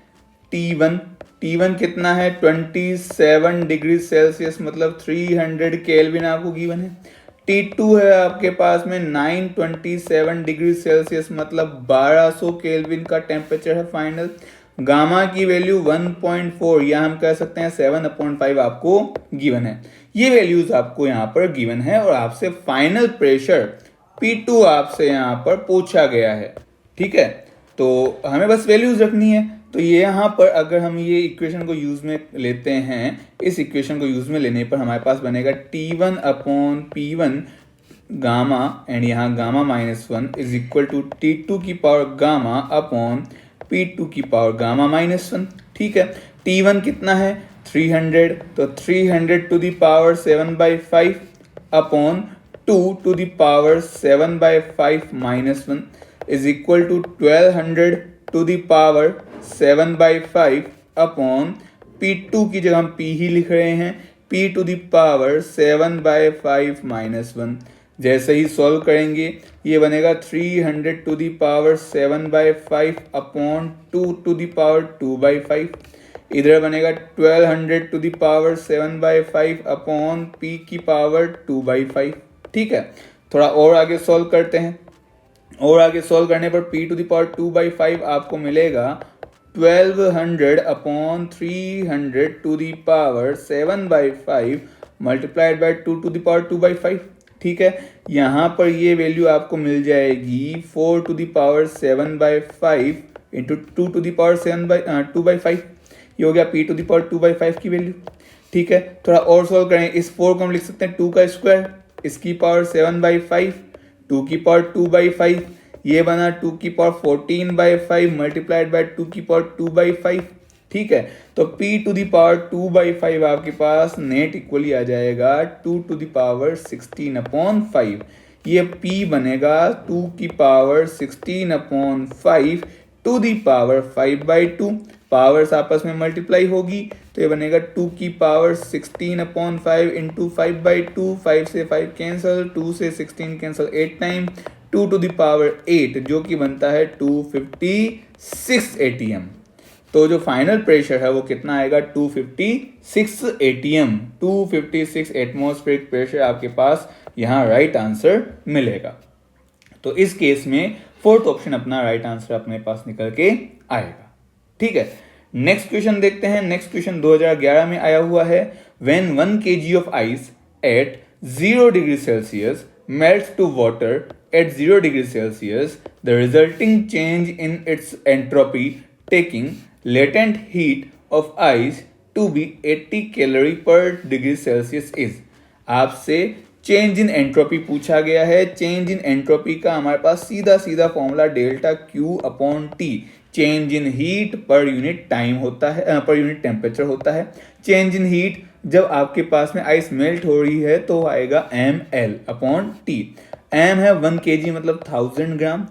T1 कितना है 27 डिग्री सेल्सियस मतलब 300 केल्विन आपको गिवन है। T2 है आपके पास में 927 डिग्री सेल्सियस मतलब 1200 केल्विन का टेम्परेचर है फाइनल। गामा की वैल्यू 1.4 या हम कह सकते हैं 7/5 आपको गिवन है। ये वैल्यूज आपको यहाँ पर गिवन है और आपसे फाइनल प्रेशर P2 आपसे यहाँ पर पूछा गया है, ठीक है। तो हमें बस वैल्यूज रखनी है। तो ये यहाँ पर अगर हम ये इक्वेशन को यूज में लेते हैं, इस इक्वेशन को यूज में लेने पर हमारे पास बनेगा T1/P1 गामा एंड यहाँ gamma minus 1 is equal to T2 की पावर गामा अपॉन P2 की पावर गामा माइनस 1, ठीक है। T1 कितना है 300, तो 300 to the power 7/5 upon 2 to the power 7/5 minus 1 is equal to 1200 to the power 7/5 upon P2 की जगह हम P ही लिख रहे हैं, P to the power 7/5 minus 1। जैसे ही सॉल्व करेंगे ये बनेगा 300 to the power 7/5 upon 2 to the power 2/5। इधर बनेगा 1200 to the power 7/5 upon P की पावर 2/5, ठीक है। थोड़ा और आगे सॉल्व करते हैं, और आगे सॉल्व करने पर P टू दी पावर 2/5 आपको मिलेगा 1200 upon 300 to the power 7/5 multiplied by 2 to the power 2/5, ठीक है। यहाँ पर ये वैल्यू आपको मिल जाएगी 4 to the power 7/5 into 2 to the power 2/5। ये हो गया P टू दी पावर 2/5 की वैल्यू, ठीक है। थोड़ा और सॉल्व करें, इस 4 को हम लिख सकते हैं 2 का स्क्वायर, इसकी पावर 7/5, 2 की पावर 2/5, ये बना 2 की पावर 14/5 मल्टीप्लाइड बाय 2 की पावर 2/5, ठीक है। तो P टू दी पावर 2/5 आपके पास नेट इक्वली आ जाएगा 2 टू दी पावर 16/5। ये P बनेगा 2 की power 16/5 to the power 5/2। Powers आपस में मल्टीप्लाई होगी तो ये बनेगा 2 की पावर 16/5 इंटू 5/2। 5 से 5 कैंसिल, 2 से 16 cancel 8 time, 2 to the power 8 जो कि बनता है 256 ATM। तो जो फाइनल प्रेशर है वो कितना आएगा 256 ATM, 256 एटमॉस्फेरिक प्रेशर आपके पास यहाँ राइट आंसर मिलेगा। तो इस केस में फोर्थ ऑप्शन अपना राइट आंसर अपने पास निकल के आएगा। ठीक है, नेक्स्ट क्वेश्चन देखते हैं। नेक्स्ट क्वेश्चन 2011 में आया हुआ है। When 1 kg of ice eight 0 degree Celsius melts to water at 0 degree Celsius, the resulting change in its entropy, taking latent heat of ice to be 80 calorie per degree Celsius is। आपसे change in entropy पूछा गया है। Change in entropy का हमारे पास सीधा सीधा formula delta Q upon T, change in heat per unit time होता है, पर यूनिट टेम्परेचर होता है। चेंज इन हीट जब आपके पास में आइस मेल्ट हो रही है तो आएगा M L upon T. M है 1 kg मतलब 1000 ग्राम,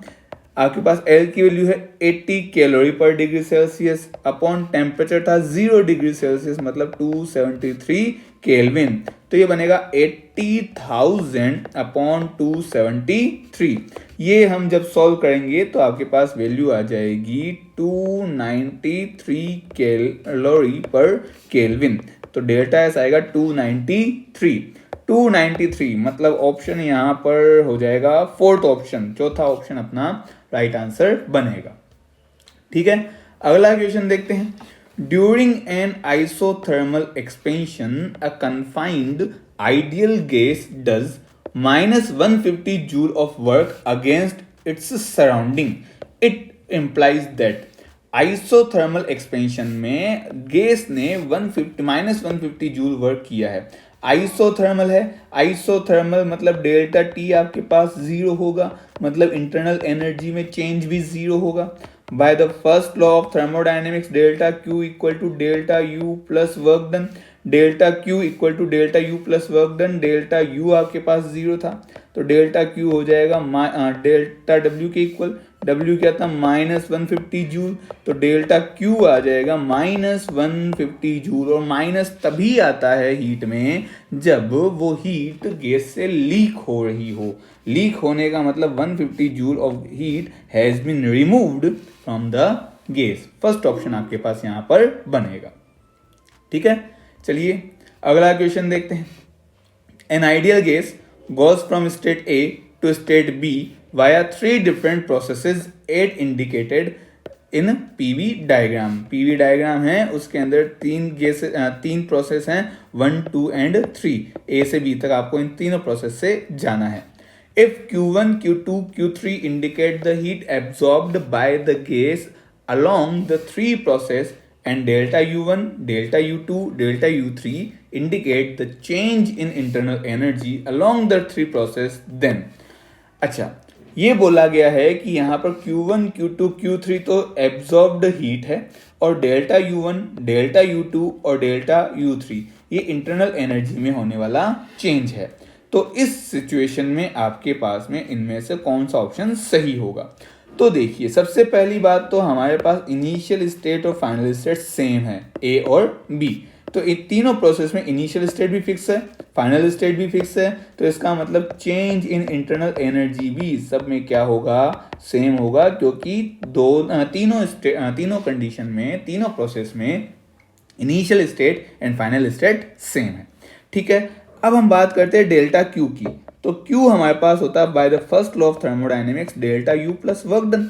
आपके पास एल की वैल्यू है 80 कैलोरी पर डिग्री सेल्सियस, अपॉन टेम्परेचर था 0 डिग्री सेल्सियस मतलब 273 केल्विन। तो ये बनेगा 80,000 अपॉन 273। ये हम जब सॉल्व करेंगे तो आपके पास वैल्यू आ जाएगी 293 कैलोरी पर केल्विन। तो डेल्टा एस आएगा 293 मतलब ऑप्शन यहाँ पर हो जाएगा फोर्थ ऑप्शन, चौथा ऑप्शन अपना राइट आंसर बनेगा। ठीक है, अगला क्वेश्चन देखते हैं। During an isothermal expansion a confined ideal gas does -150 joule of work against its surrounding. It implies that isothermal expansion में गैस ने -150 जूल वर्क किया है। आइसोथर्मल है, आइसोथर्मल मतलब डेल्टा टी आपके पास 0 होगा, मतलब इंटरनल एनर्जी में चेंज भी 0 होगा। By the first law of thermodynamics delta Q equal to delta U plus work done, delta Q equal to delta U plus work done. Delta U आपके पास 0 था तो डेल्टा क्यू हो जाएगा delta W के equal, W क्या था -150 joule, तो डेल्टा क्यू आ जाएगा -150 जूल। और माइनस तभी आता है हीट में जब वो हीट गैस से लीक हो रही हो। लीक होने का मतलब 150 joule of heat has been removed from the gas. First option आपके पास यहां पर बनेगा। ठीक है, चलिए अगला क्वेश्चन देखते हैं। N ideal gas goes from state A to state B via 3 different processes as indicated in PV diagram। PV diagram है, उसके अंदर तीन प्रोसेस हैं 1, 2 and 3। A से B तक आपको इन तीनों प्रोसेस से जाना है। If Q1, Q2, Q3 indicate the heat absorbed by the gas along the 3 process and delta U1, delta U2, delta U3 indicate the change in internal energy along the 3 process then। अच्छा, ये बोला गया है कि यहाँ पर Q1, Q2, Q3 तो absorbed heat है और डेल्टा U1, डेल्टा U2 और डेल्टा U3 ये इंटरनल एनर्जी में होने वाला चेंज है। तो इस सिचुएशन में आपके पास में इनमें से कौन सा ऑप्शन सही होगा? तो देखिए, सबसे पहली बात तो हमारे पास इनिशियल स्टेट और फाइनल स्टेट सेम है, ए और बी। तो इन तीनों प्रोसेस में इनिशियल स्टेट भी फिक्स है, फाइनल स्टेट भी फिक्स है, तो इसका मतलब चेंज इन इंटरनल एनर्जी भी सब में क्या होगा? सेम होगा, क्योंकि तीनों कंडीशन में, तीनों प्रोसेस में initial state and final state same है। ठीक है, अब हम बात करते हैं डेल्टा क्यू की। तो Q हमारे पास होता है bye the first law of thermodynamics delta U plus work done.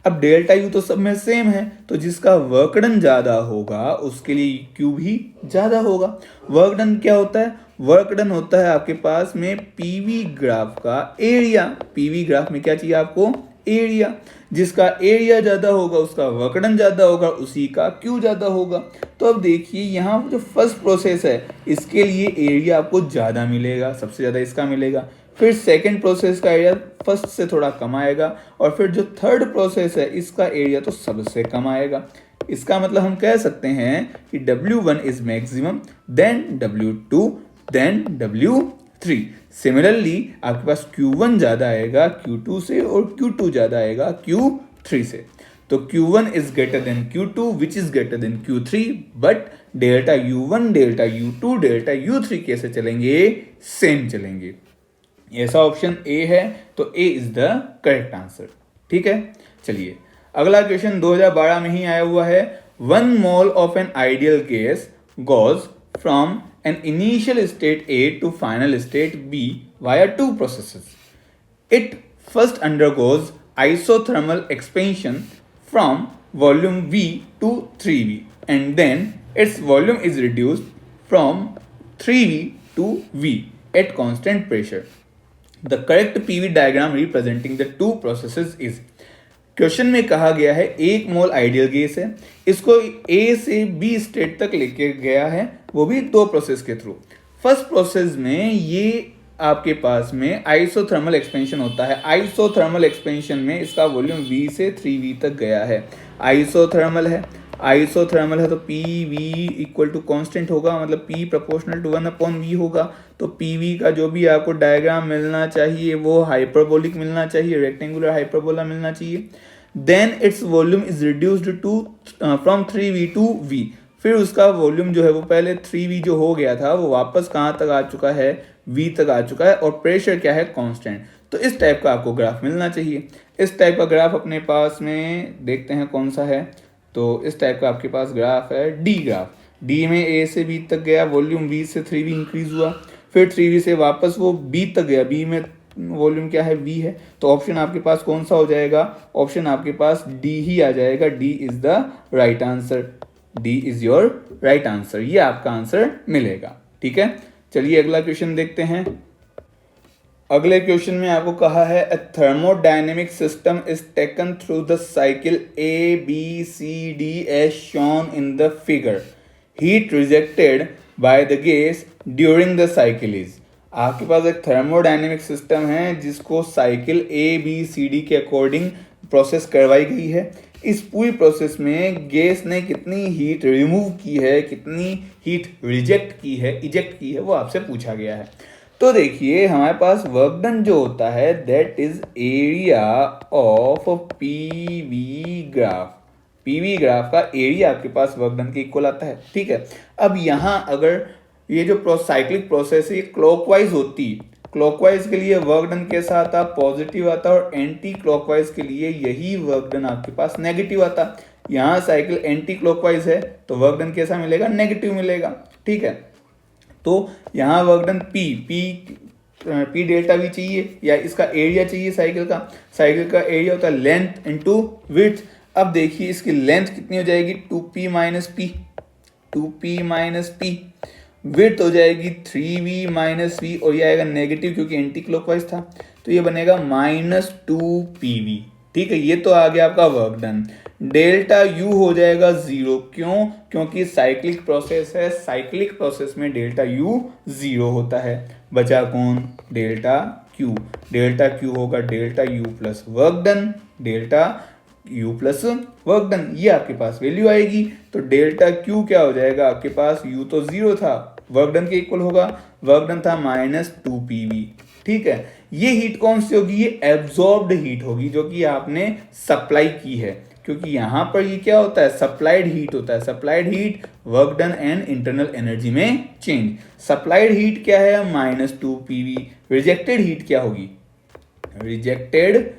अब डेल्टा U तो सब में सेम है, तो जिसका वर्क डन ज्यादा होगा उसके लिए Q भी ज्यादा होगा। वर्क डन क्या होता है? वर्क डन होता है आपके पास में पीवी ग्राफ का एरिया। पीवी ग्राफ में क्या चाहिए आपको? एरिया। जिसका एरिया ज्यादा होगा उसका वर्क डन ज्यादा होगा, उसी का Q ज्यादा होगा। तो अब देखिए, यहाँ जो फर्स्ट प्रोसेस है इसके लिए एरिया आपको ज्यादा मिलेगा, सबसे ज्यादा इसका मिलेगा। फिर सेकंड प्रोसेस का एरिया फर्स्ट से थोड़ा कम आएगा, और फिर जो थर्ड प्रोसेस है इसका एरिया तो सबसे कम आएगा। इसका मतलब हम कह सकते हैं कि W1 is maximum, then W2, then W3। Similarly आपके पास Q1 ज्यादा आएगा Q2 से और Q2 ज्यादा आएगा Q3 से। तो Q1 is greater than Q2 which is greater than Q3, but delta U1, delta U2, delta U3 कैसे चलेंगे? सेम चलेंगे। ऐसा ऑप्शन ए है, तो ए इज द करेक्ट आंसर। ठीक है, चलिए अगला क्वेश्चन 2012 में ही आया हुआ है। 1 mole of an ideal gas goes from an initial state A to final state B via 2 processes. It first undergoes isothermal expansion from volume V to 3V and then its volume is reduced from 3V to V at constant pressure. The correct PV diagram representing the two processes is. Question में कहा गया है 1 मोल ideal gas है, इसको A से B state तक लेके गया है, वो भी दो प्रोसेस के थ्रू। फर्स्ट प्रोसेस में ये आपके पास में आइसोथर्मल एक्सपेंशन होता है। आइसोथर्मल एक्सपेंशन में इसका वॉल्यूम V से 3V तक गया है। आइसोथर्मल है तो PV इक्वल टू कॉन्स्टेंट होगा, मतलब P प्रोपोर्शनल टू 1/V होगा। तो PV का जो भी आपको डायग्राम मिलना चाहिए वो हाइपरबोलिक मिलना चाहिए, रेक्टेंगुलर हाइपरबोला मिलना चाहिए। Then its volume is reduced to from 3V to V। फिर उसका वॉल्यूम जो है वो पहले 3V जो हो गया था वो वापस कहाँ तक आ चुका है, V तक आ चुका है, और प्रेशर क्या है, कांस्टेंट। तो इस टाइप का आपको ग्राफ मिलना चाहिए। इस टाइप का ग्राफ अपने पास में देखते हैं कौन सा है। तो इस टाइप का आपके पास ग्राफ है डी ग्राफ। डी में A से B तक गया, वॉल्यूम V से 3V इंक्रीज हुआ, फिर 3V से वापस वो B तक गया, B में वॉल्यूम क्या है, V है। तो ऑप्शन आपके पास कौन सा हो जाएगा, ऑप्शन आपके पास D ही आ जाएगा। D is the right answer, D is your right answer, ये आपका आंसर मिलेगा। ठीक है, चलिए अगला क्वेश्चन देखते हैं। अगले क्वेश्चन में आपको कहा है a thermodynamic system is taken through the cycle ABCD as shown in the figure. Heat rejected by the gas during the cycle is. आपके पास एक थर्मोडायनेमिक सिस्टम है जिसको साइकिल ABCD के अकॉर्डिंग प्रोसेस करवाई गई है। इस पूरी प्रोसेस में गैस ने कितनी हीट रिमूव की है, कितनी हीट रिजेक्ट की है, इजेक्ट की है, वो आपसे पूछा गया है। तो देखिए हमारे पास वर्क डन जो होता है that is area of PV graph. PV graph का एरिया आपके पास वर्क डन के इक्वल आता है। ठीक है, अब यहाँ अगर ये जो साइक्लिक प्रोसेस है ये क्लॉकवाइज होती, क्लॉकवाइज के लिए वर्क डन कैसा आता, पॉजिटिव आता, और एंटी क्लॉकवाइज के लिए यही वर्क डन आपके पास नेगेटिव आता। यहाँ साइकिल एंटी क्लॉकवाइज है तो वर्क डन कैसा मिलेगा, नेगेटिव मिलेगा। ठीक है, तो यहाँ work done P delta V चाहिए, या इसका एरिया चाहिए साइकिल का। साइकिल का एरिया होता है लेंथ इनटू विड्थ। अब देखिए इसकी लेंथ कितनी हो जाएगी, 2P माइनस P। विड्थ हो जाएगी 3V माइनस V, और ये आएगा नेगेटिव क्योंकि एंटी क्लॉकवाइज था, तो ये बनेगा -2PV। ठीक है, ये तो आ गया आपका वर्क डन। डेल्टा U हो जाएगा 0, क्यों, क्योंकि साइक्लिक प्रोसेस है, साइक्लिक प्रोसेस में डेल्टा U 0 होता है। बचा कौन, डेल्टा Q। डेल्टा Q होगा delta U plus work done, delta U plus work done, ये आपके पास वैल्यू आएगी। तो डेल्टा Q क्या हो जाएगा आपके पास, U तो 0 था, वर्क डन के इक्वल होगा, वर्क डन था -2PV। ठीक है, ये हीट कौन सी होगी, ये एब्जॉर्ब्ड हीट होगी जो कि आपने सप्लाई की है, क्योंकि यहाँ पर ये क्या होता है, सप्लाइड हीट होता है। Supplied heat work done and internal energy में चेंज। सप्लाइड हीट क्या है, -2PV। रिजेक्टेड हीट क्या होगी, रिजेक्टेड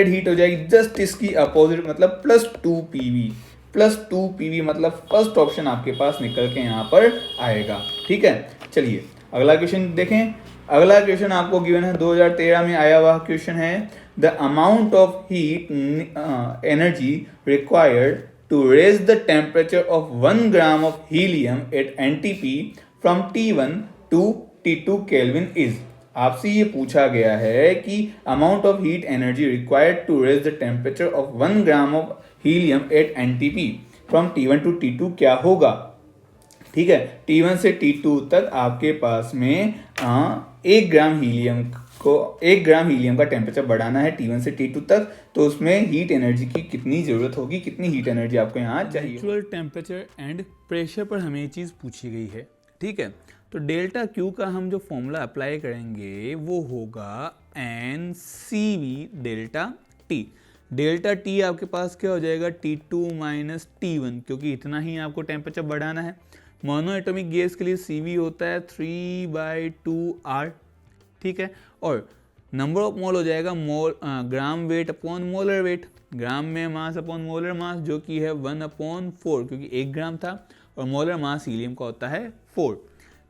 हीट हो जाएगी जस्ट इसकी अपोजिट, मतलब +2PV। +2PV मतलब फर्स्ट ऑप्शन आपके पास निकल के यहाँ पर आएगा। ठीक है, चलिए अगला क्वेश्चन देखें। अगला क्वेश्चन आपको गिवन है 2013 में आया हुआ क्वेश्चन है, the amount of heat energy required to raise the temperature of 1 gram of helium at NTP from T1 to T2 kelvin is. आपसे ये पूछा गया है कि amount of heat energy required to raise the temperature of 1 gram of helium at NTP from T1 to T2 क्या होगा। ठीक है, T1 से T2 तक आपके पास में 1 ग्राम हीलियम का टेम्परेचर बढ़ाना है T1 से T2 तक, तो उसमें हीट एनर्जी की कितनी जरूरत होगी, कितनी हीट एनर्जी आपको यहाँ चाहिए। नेचुरल टेम्परेचर एंड प्रेशर पर हमें ये चीज़ पूछी गई है। ठीक है, तो डेल्टा Q का हम जो फॉर्मूला अप्लाई करेंगे वो होगा NCV delta T। Delta T आपके पास क्या हो जाएगा, T2 माइनस T1, क्योंकि इतना ही आपको टेम्परेचर बढ़ाना है। मोनो एटॉमिक गैस के लिए CV होता है 3/2R। ठीक है, और नंबर ऑफ मोल हो जाएगा gram weight upon molar weight, gram में मास अपॉन मोलर मास, जो कि है 1/4, क्योंकि 1 ग्राम था, और मोलर मास हीलियम का होता है 4।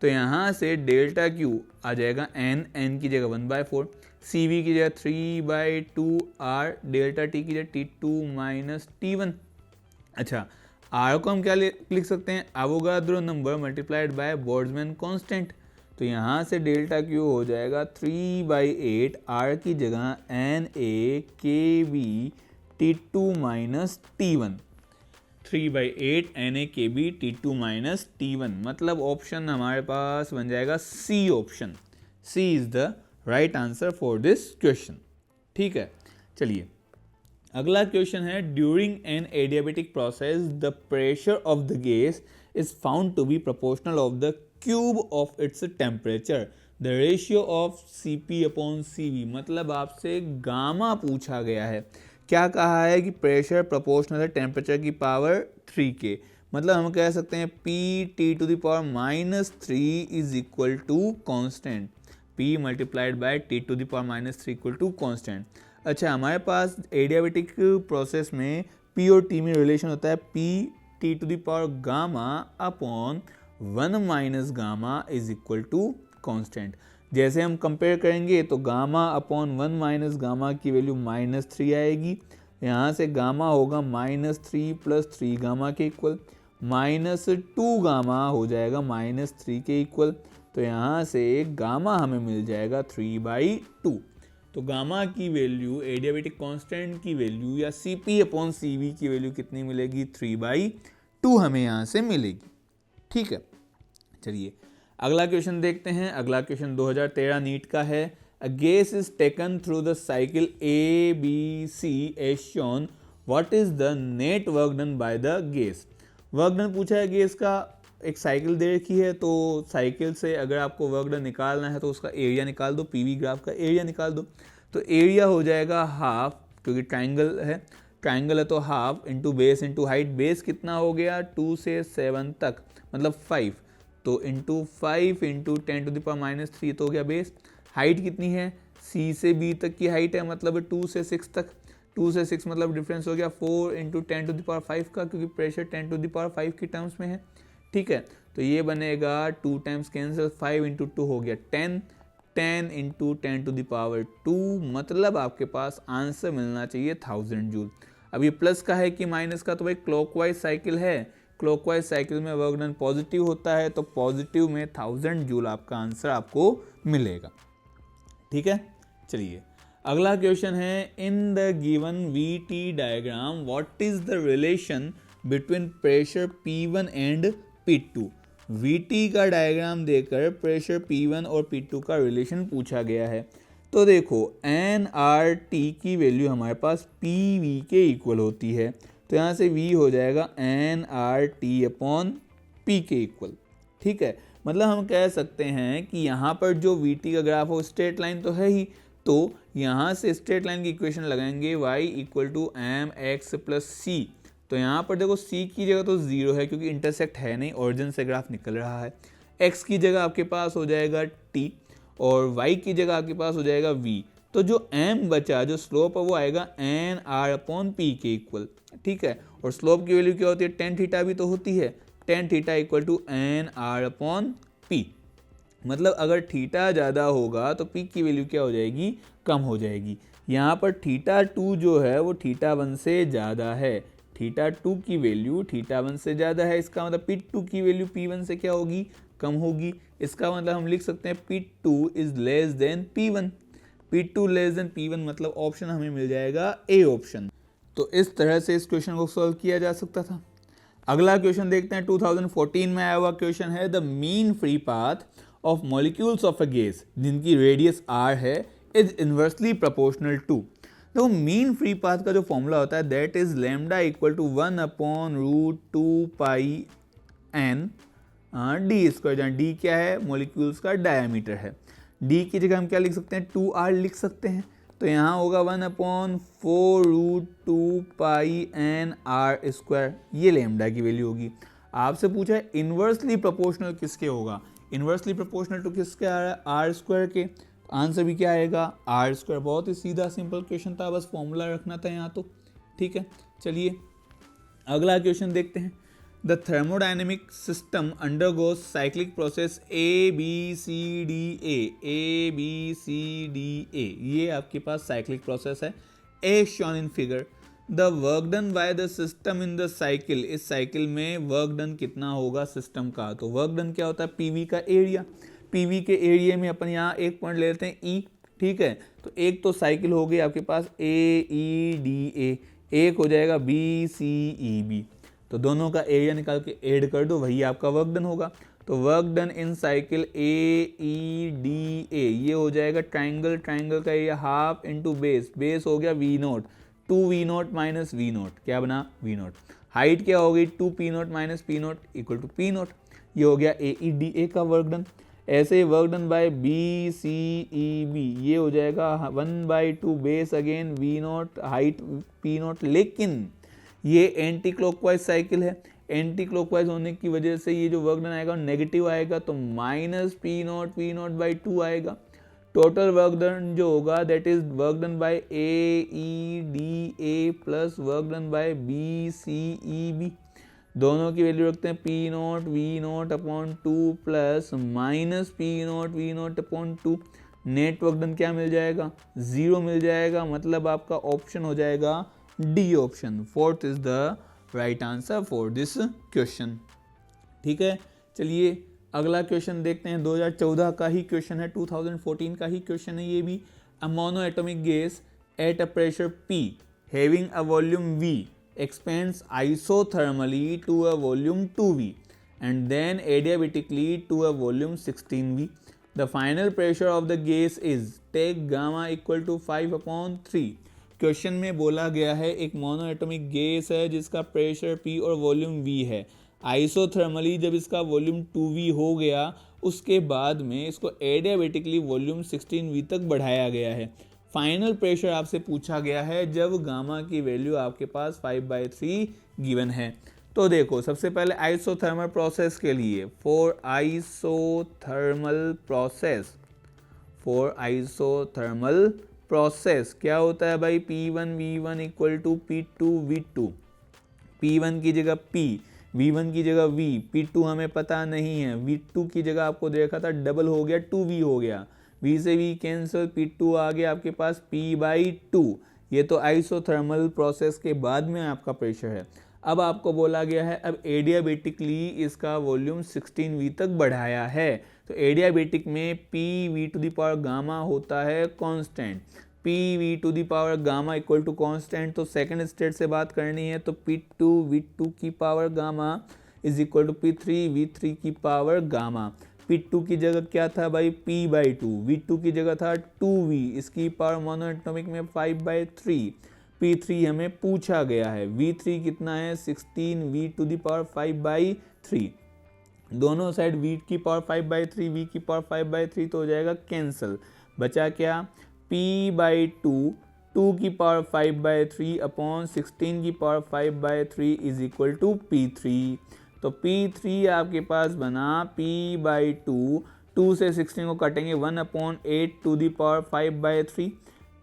तो यहाँ से डेल्टा Q आ जाएगा N की जगह 1/4। CV की जगह 3/2 R, डेल्टा T की जगह T2 माइनस T1। अच्छा, R को हम क्या लिख सकते हैं, Avogadro number multiplied by Boltzmann constant. तो यहाँ से डेल्टा Q हो जाएगा 3/8 R की जगह NaKb T2 minus T1। 3/8 NaKb T2 minus T1, मतलब ऑप्शन हमारे पास बन जाएगा C option. C is the right answer for this question. ठीक है, चलिए अगला क्वेश्चन है, during an adiabatic process the pressure of the gas is found to be proportional of the cube of its temperature, the ratio of Cp/Cv। मतलब आपसे gamma पूछा गया है। क्या कहा है कि प्रेशर प्रोपोर्शनल है टेम्परेचर की पावर 3 के। मतलब हम कह सकते हैं P(T⁻³ is equal to constant, P multiplied by T⁻³ equal to constant. अच्छा, हमारे पास एडियाबेटिक प्रोसेस में P और T में रिलेशन होता है P(T⁻⁻1 minus gamma is equal to constant. जैसे हम कंपेयर करेंगे तो गामा/1 माइनस गामा की वैल्यू -3 आएगी। यहाँ से गामा होगा -3 + 3 गामा के इक्वल, -2 गामा हो जाएगा -3 के इक्वल। तो यहाँ से गामा हमें मिल जाएगा 3/2। तो गामा की वैल्यू, एडियाबेटिक कांस्टेंट की वैल्यू या Cp/Cv की वैल्यू कितनी मिलेगी, 3/2 हमें यहाँ से मिलेगी। ठीक है, चलिए अगला क्वेश्चन देखते हैं। अगला क्वेश्चन 2013 नीट का है। A gas is taken through the cycle ABC as shown, what is the net work done by the gas. Work done पूछा है गैस का, एक साइकिल दे रखी है, तो साइकिल से अगर आपको वर्क डन निकालना है तो उसका एरिया निकाल दो, पीवी ग्राफ का एरिया निकाल दो। तो एरिया हो जाएगा हाफ, क्योंकि ट्राइंगल है तो half into base into height. Base कितना हो गया, 2 से 7 तक मतलब 5, तो इंटू 5 इंटू 10⁻³ तो हो गया बेस। हाइट कितनी है, C से B तक की हाइट है, मतलब 2 से 6 तक, 2 से 6 मतलब डिफरेंस हो गया 4 इंटू 10⁵ का, क्योंकि प्रेशर 10⁵ की टर्म्स में है। ठीक है, तो ये बनेगा 2 टाइम्स कैंसिल, 5 इंटू 2 हो गया 10, 10 इंटू 10⁻², मतलब आपके पास आंसर मिलना चाहिए 1000 जूल। अब ये प्लस का है कि माइनस का, तो भाई क्लॉकवाइज साइकिल है, क्लॉकवाइज साइकिल में वर्क डन पॉजिटिव होता है, तो पॉजिटिव में 1000 जूल आपका आंसर आपको मिलेगा। ठीक है, चलिए अगला क्वेश्चन है, in the given VT diagram what is the relation between pressure P1 and P2। VT का डायग्राम देकर प्रेशर P1 और P2 का रिलेशन पूछा गया है। तो देखो nRT की वैल्यू हमारे पास PV के इक्वल होती है, तो यहाँ से V हो जाएगा nRT/P के इक्वल। ठीक है, मतलब हम कह सकते हैं कि यहाँ पर जो VT का ग्राफ हो, स्ट्रेट लाइन तो है ही, तो यहाँ से स्ट्रेट लाइन की इक्वेशन लगाएंगे y = mx + c। तो यहाँ पर देखो C की जगह तो 0 है, क्योंकि इंटरसेक्ट है नहीं, ओरिजिन से ग्राफ निकल रहा है। x की जगह आपके पास हो जाएगा t, और y की जगह आपके पास हो जाएगा v। तो जो m बचा, जो स्लोप है वो आएगा nR/P के इक्वल। ठीक है, और स्लोप की वैल्यू क्या होती है, tan थीटा भी तो होती है, tan थीटा = nR/P। मतलब अगर थीटा ज़्यादा होगा तो P की वैल्यू क्या हो जाएगी, कम हो जाएगी। यहाँ पर θ2 जो है वो θ1 से ज़्यादा है, θ2 की वैल्यू θ1 से ज़्यादा है, इसका मतलब P2 की वैल्यू P1 से क्या होगी, कम होगी। इसका मतलब हम लिख सकते हैं P2 is less than P1। P2 less than P1 मतलब ऑप्शन हमें मिल जाएगा A ऑप्शन। तो इस तरह से इस क्वेश्चन को सॉल्व किया जा सकता था। अगला क्वेश्चन देखते हैं, 2014 में आया हुआ क्वेश्चन है, the mean free path of molecules of a gas जिनकी रेडियस r है इज इन्वर्सली प्रोपोर्शनल टू। तो मीन फ्री पाथ का जो फॉर्मूला होता है that is lambda = 1/√2 pi n d², जहाँ d क्या है, मॉलिक्यूल्स का डायमीटर है। d की जगह हम क्या लिख सकते हैं, 2r लिख सकते हैं। तो यहाँ होगा 1/4√2 पाई n r², ये लैम्डा की वैल्यू होगी। आपसे पूछा है इन्वर्सली प्रोपोर्शनल किसके होगा, इन्वर्सली प्रोपोर्शनल टू किसके आ रहा है, r² के। आंसर भी क्या आएगा, r²। बहुत ही सीधा सिंपल क्वेश्चन था, बस फॉर्मूला रखना था यहाँ तो। ठीक है, चलिए अगला क्वेश्चन देखते हैं। The thermodynamic system undergoes cyclic process ABCDA, ये आपके पास साइक्लिक प्रोसेस है as shown in figure. The work done by the system in the cycle, इस साइकिल में वर्क डन कितना होगा सिस्टम का, तो वर्क डन क्या होता है पीवी का एरिया, पीवी के एरिया में अपन यहाँ एक पॉइंट ले लेते हैं ई, ठीक है। तो एक तो साइकिल हो गई आपके पास AEDA, एक हो जाएगा BCEB, तो दोनों का एरिया निकाल के ऐड कर दो, वही आपका वर्क डन होगा। तो work done in cycle AEDA, ये हो जाएगा ट्राइंगल, ट्राइंगल का area half into base, base हो गया V0, 2V0 माइनस V0, क्या बना V0। हाइट क्या हो गई 2P0 minus P0 equal to P0, ये हो गया AEDA का वर्क डन। ऐसे वर्क डन बाय BCEB, ये हो जाएगा 1/2 base again V0 height P0, लेकिन ये एंटी क्लॉकवाइज साइकिल है, एंटी क्लॉकवाइज होने की वजह से ये जो वर्क डन आएगा नेगेटिव आएगा, तो माइनस P0 V0/2 आएगा। टोटल वर्क डन जो होगा that is work done bye AEDA plus work done bye BCEB, दोनों की वैल्यू रखते हैं P0 V0/2 plus minus P0 V0/2, net work done क्या मिल जाएगा 0 मिल जाएगा, मतलब आपका ऑप्शन हो जाएगा D option, fourth is the right answer for this question. ठीक है, चलिए अगला क्वेश्चन देखते हैं, 2014 का ही क्वेश्चन है, 2014 का ही क्वेश्चन है ये भी। अ mono atomic gas at a pressure P having a volume V expands isothermally to a volume 2V and then adiabatically to a volume 16V. The final pressure of the gas is, take gamma equal to 5/3। Question में बोला गया है एक mono atomic gas है जिसका pressure P और volume V है, isothermally जब इसका वॉल्यूम 2V हो गया उसके बाद में इसको एडियाबेटिकली वॉल्यूम 16V तक बढ़ाया गया है। फाइनल प्रेशर आपसे पूछा गया है जब गामा की वैल्यू आपके पास 5/3 गिवन है। तो देखो सबसे पहले आइसोथर्मल प्रोसेस के लिए, फॉर आइसोथर्मल प्रोसेस क्या होता है भाई, P1V1 equal to P2V2, P1 की जगह P, V1 की जगह V, P2 हमें पता नहीं है, V2 की जगह आपको देखा था डबल हो गया 2V हो गया, V से V कैंसिल, P2 आ गया आपके पास P/2। ये तो आइसोथर्मल प्रोसेस के बाद में आपका प्रेशर है। अब आपको बोला गया है अब एडियाबेटिकली इसका वॉल्यूम 16V तक बढ़ाया है, तो एडियाबेटिक में PV to the power gamma होता है constant, PV to the power gamma equal to constant, तो सेकंड स्टेट से बात करनी है तो P2V2 की power gamma is equal to P3V3 की पावर गामा। P2 की जगह क्या था भाई P/2, V2 की जगह था 2V, इसकी पावर मोनो एटॉमिक में 5/3, P3 हमें पूछा गया है, V3 कितना है 16V टू द पावर 5/3, दोनों साइड V की पावर 5/3 V की पावर 5/3 तो हो जाएगा कैंसिल, बचा क्या P/2 2 की पावर 5/3 अपॉन 16 की power 5/3 is equal to P3। तो P3 आपके पास बना P/2, 2 से 16 को कटेंगे 1/8 टू द पावर 5/3,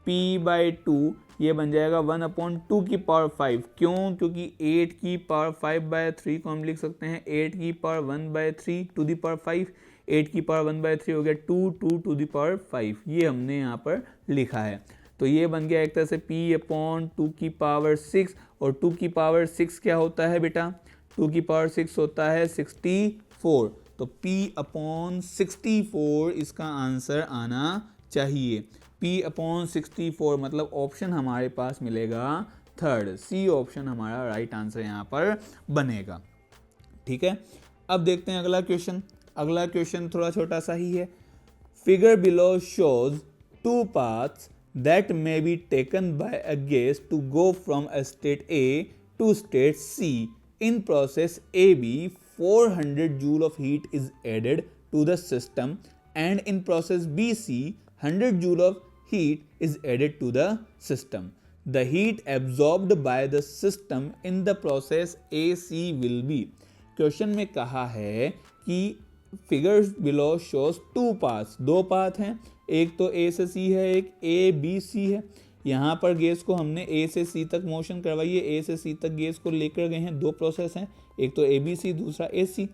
P/2 ये बन जाएगा 1/2 की पावर 5, क्यों, क्योंकि 8 की पावर 5/3 को हम लिख सकते हैं 8 की पावर 1/3 टू द पावर 5, 8 की पावर 1/3 हो गया 2 टू द पावर 5, ये हमने यहाँ पर लिखा है। तो ये बन गया एक तरह से P/2 की पावर 6, और 2 की पावर 6 क्या होता है बेटा, 2 की पावर 6 होता है 64, तो P/64 इसका आंसर आना चाहिए, P/64 मतलब ऑप्शन हमारे पास मिलेगा थर्ड, सी ऑप्शन हमारा राइट आंसर यहाँ पर बनेगा। ठीक है, अब देखते हैं अगला क्वेश्चन। अगला क्वेश्चन थोड़ा छोटा सा ही है। Figure below shows 2 paths that may be taken by a gas to go from a state A to state C. In process AB, 400 joule of heat is added to the system, and in process BC, 100 joule of heat is added to the system. The heat absorbed by the system in the process AC will be. Question में कहा है कि figures below shows 2 paths, 2 path हैं, एक तो A से C है, एक A B C है। यहाँ पर गैस को हमने ए से सी तक मोशन करवाई है, ए से सी तक गैस को लेकर गए हैं। 2 प्रोसेस हैं, एक तो ABC, दूसरा AC।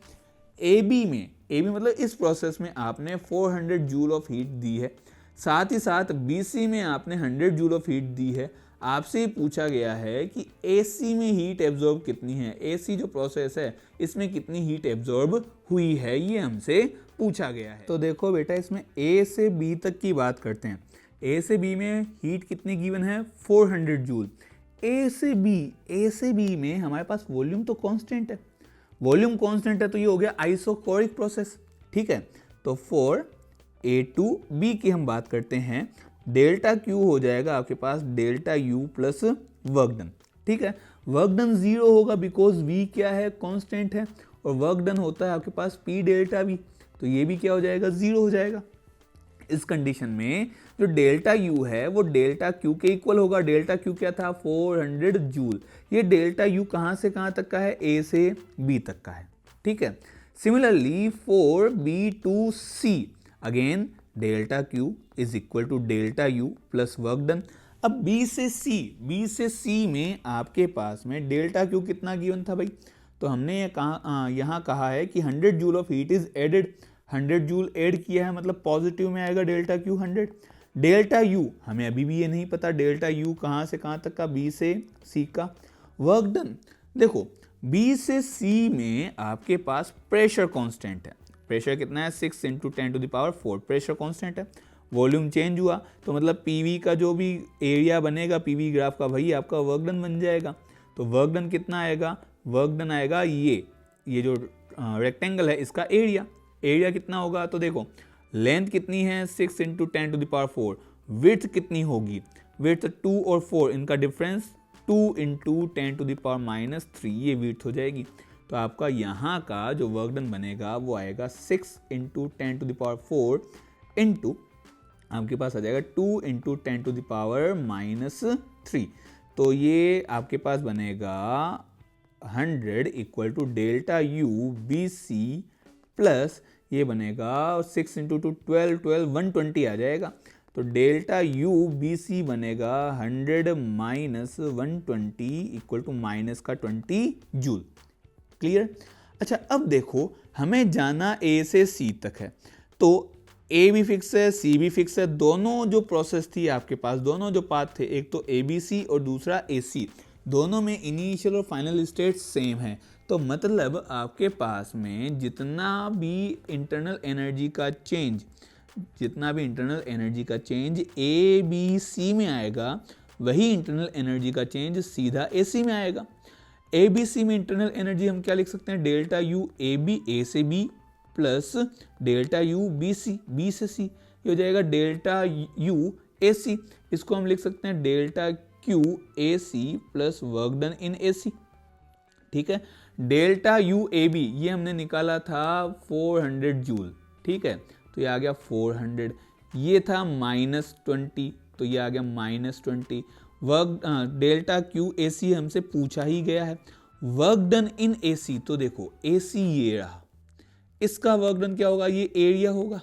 AB मतलब इस प्रोसेस में आपने 400 जूल ऑफ हीट दी है, साथ ही साथ BC में आपने 100 जूल ऑफ हीट दी है। आपसे पूछा गया है कि AC में हीट एब्जॉर्ब कितनी है, AC जो प्रोसेस है इसमें कितनी हीट एब्जॉर्ब हुई है, ये हमसे पूछा गया है। तो देखो बेटा, इसमें A से B तक की बात करते हैं। A से B में हीट कितनी गिवन है, 400 जूल। A से B में हमारे पास वॉल्यूम तो कांस्टेंट है, वॉल्यूम कांस्टेंट है तो ये हो गया आइसोकोरिक प्रोसेस, ठीक है। तो फॉर A टू B की हम बात करते हैं, डेल्टा Q हो जाएगा आपके पास delta U plus work done, ठीक है। वर्क डन 0 होगा बिकॉज V क्या है, कांस्टेंट है, और वर्क डन होता है आपके पास P डेल्टा V, तो ये भी क्या हो जाएगा, 0 हो जाएगा। इस कंडीशन में जो डेल्टा U है वो डेल्टा Q के इक्वल होगा। डेल्टा Q क्या था, 400 जूल। ये डेल्टा U कहाँ से कहाँ तक का है, A से B तक का है, ठीक है। Similarly for B to C, again delta Q is equal to delta U plus work done. अब B से C में आपके पास में डेल्टा Q कितना गिवन था भाई, तो हमने यहाँ कहा है कि 100 joule of heat is added. 100 joule add किया है मतलब पॉजिटिव में आएगा डेल्टा Q 100। डेल्टा U हमें अभी भी ये नहीं पता, डेल्टा U कहाँ से कहाँ तक का, B से C का। वर्क डन देखो, B से C में आपके पास प्रेशर कांस्टेंट है। प्रेशर कितना है, 6 × 10⁴ प्रेशर कांस्टेंट है। वॉल्यूम चेंज हुआ तो मतलब PV का जो भी एरिया बनेगा PV ग्राफ का, वही आपका वर्क डन बन जाएगा। तो वर्क डन कितना आएगा, वर्क डन आएगा ये जो रेक्टेंगल है इसका एरिया कितना होगा, तो देखो लेंथ कितनी है, 6 × 10⁴। विड्थ कितनी होगी, विड्थ 2 और 4 इनका डिफरेंस 2 × 10⁻³ ये विड्थ हो जाएगी। तो आपका यहाँ का जो वर्क डन बनेगा वो आएगा 6 × 10⁴ इंटू आपके पास आ जाएगा 2 × 10⁻³ तो ये आपके पास बनेगा 100 equal to delta U BC plus ये बनेगा 6 × 2 12 120 आ जाएगा। तो डेल्टा U BC बनेगा 100 माइनस 120 इक्वल टू माइनस का 20 जूल। क्लियर। अच्छा अब देखो हमें जाना A से C तक है, तो A भी फिक्स है C भी फिक्स है। दोनों जो प्रोसेस थी आपके पास, दोनों जो पाथ थे, एक तो ABC और दूसरा AC, दोनों में इनिशियल और फाइनल स्टेट सेम है। तो मतलब आपके पास में जितना भी इंटरनल एनर्जी का चेंज ABC में आएगा, वही इंटरनल एनर्जी का चेंज सीधा AC में आएगा। ABC में इंटरनल एनर्जी हम क्या लिख सकते हैं, डेल्टा U AB A से B plus delta U BC B से C, ये हो जाएगा डेल्टा U AC। इसको हम लिख सकते हैं delta Q AC plus work done in AC, ठीक है। डेल्टा U AB ये हमने निकाला था 400 जूल, ठीक है, तो ये आ गया 400। ये था -20 तो ये आ गया -20। वर्क डेल्टा Q AC हमसे पूछा ही गया है। वर्क डन इन AC, तो देखो AC ये रहा, इसका वर्क डन क्या होगा, ये एरिया होगा।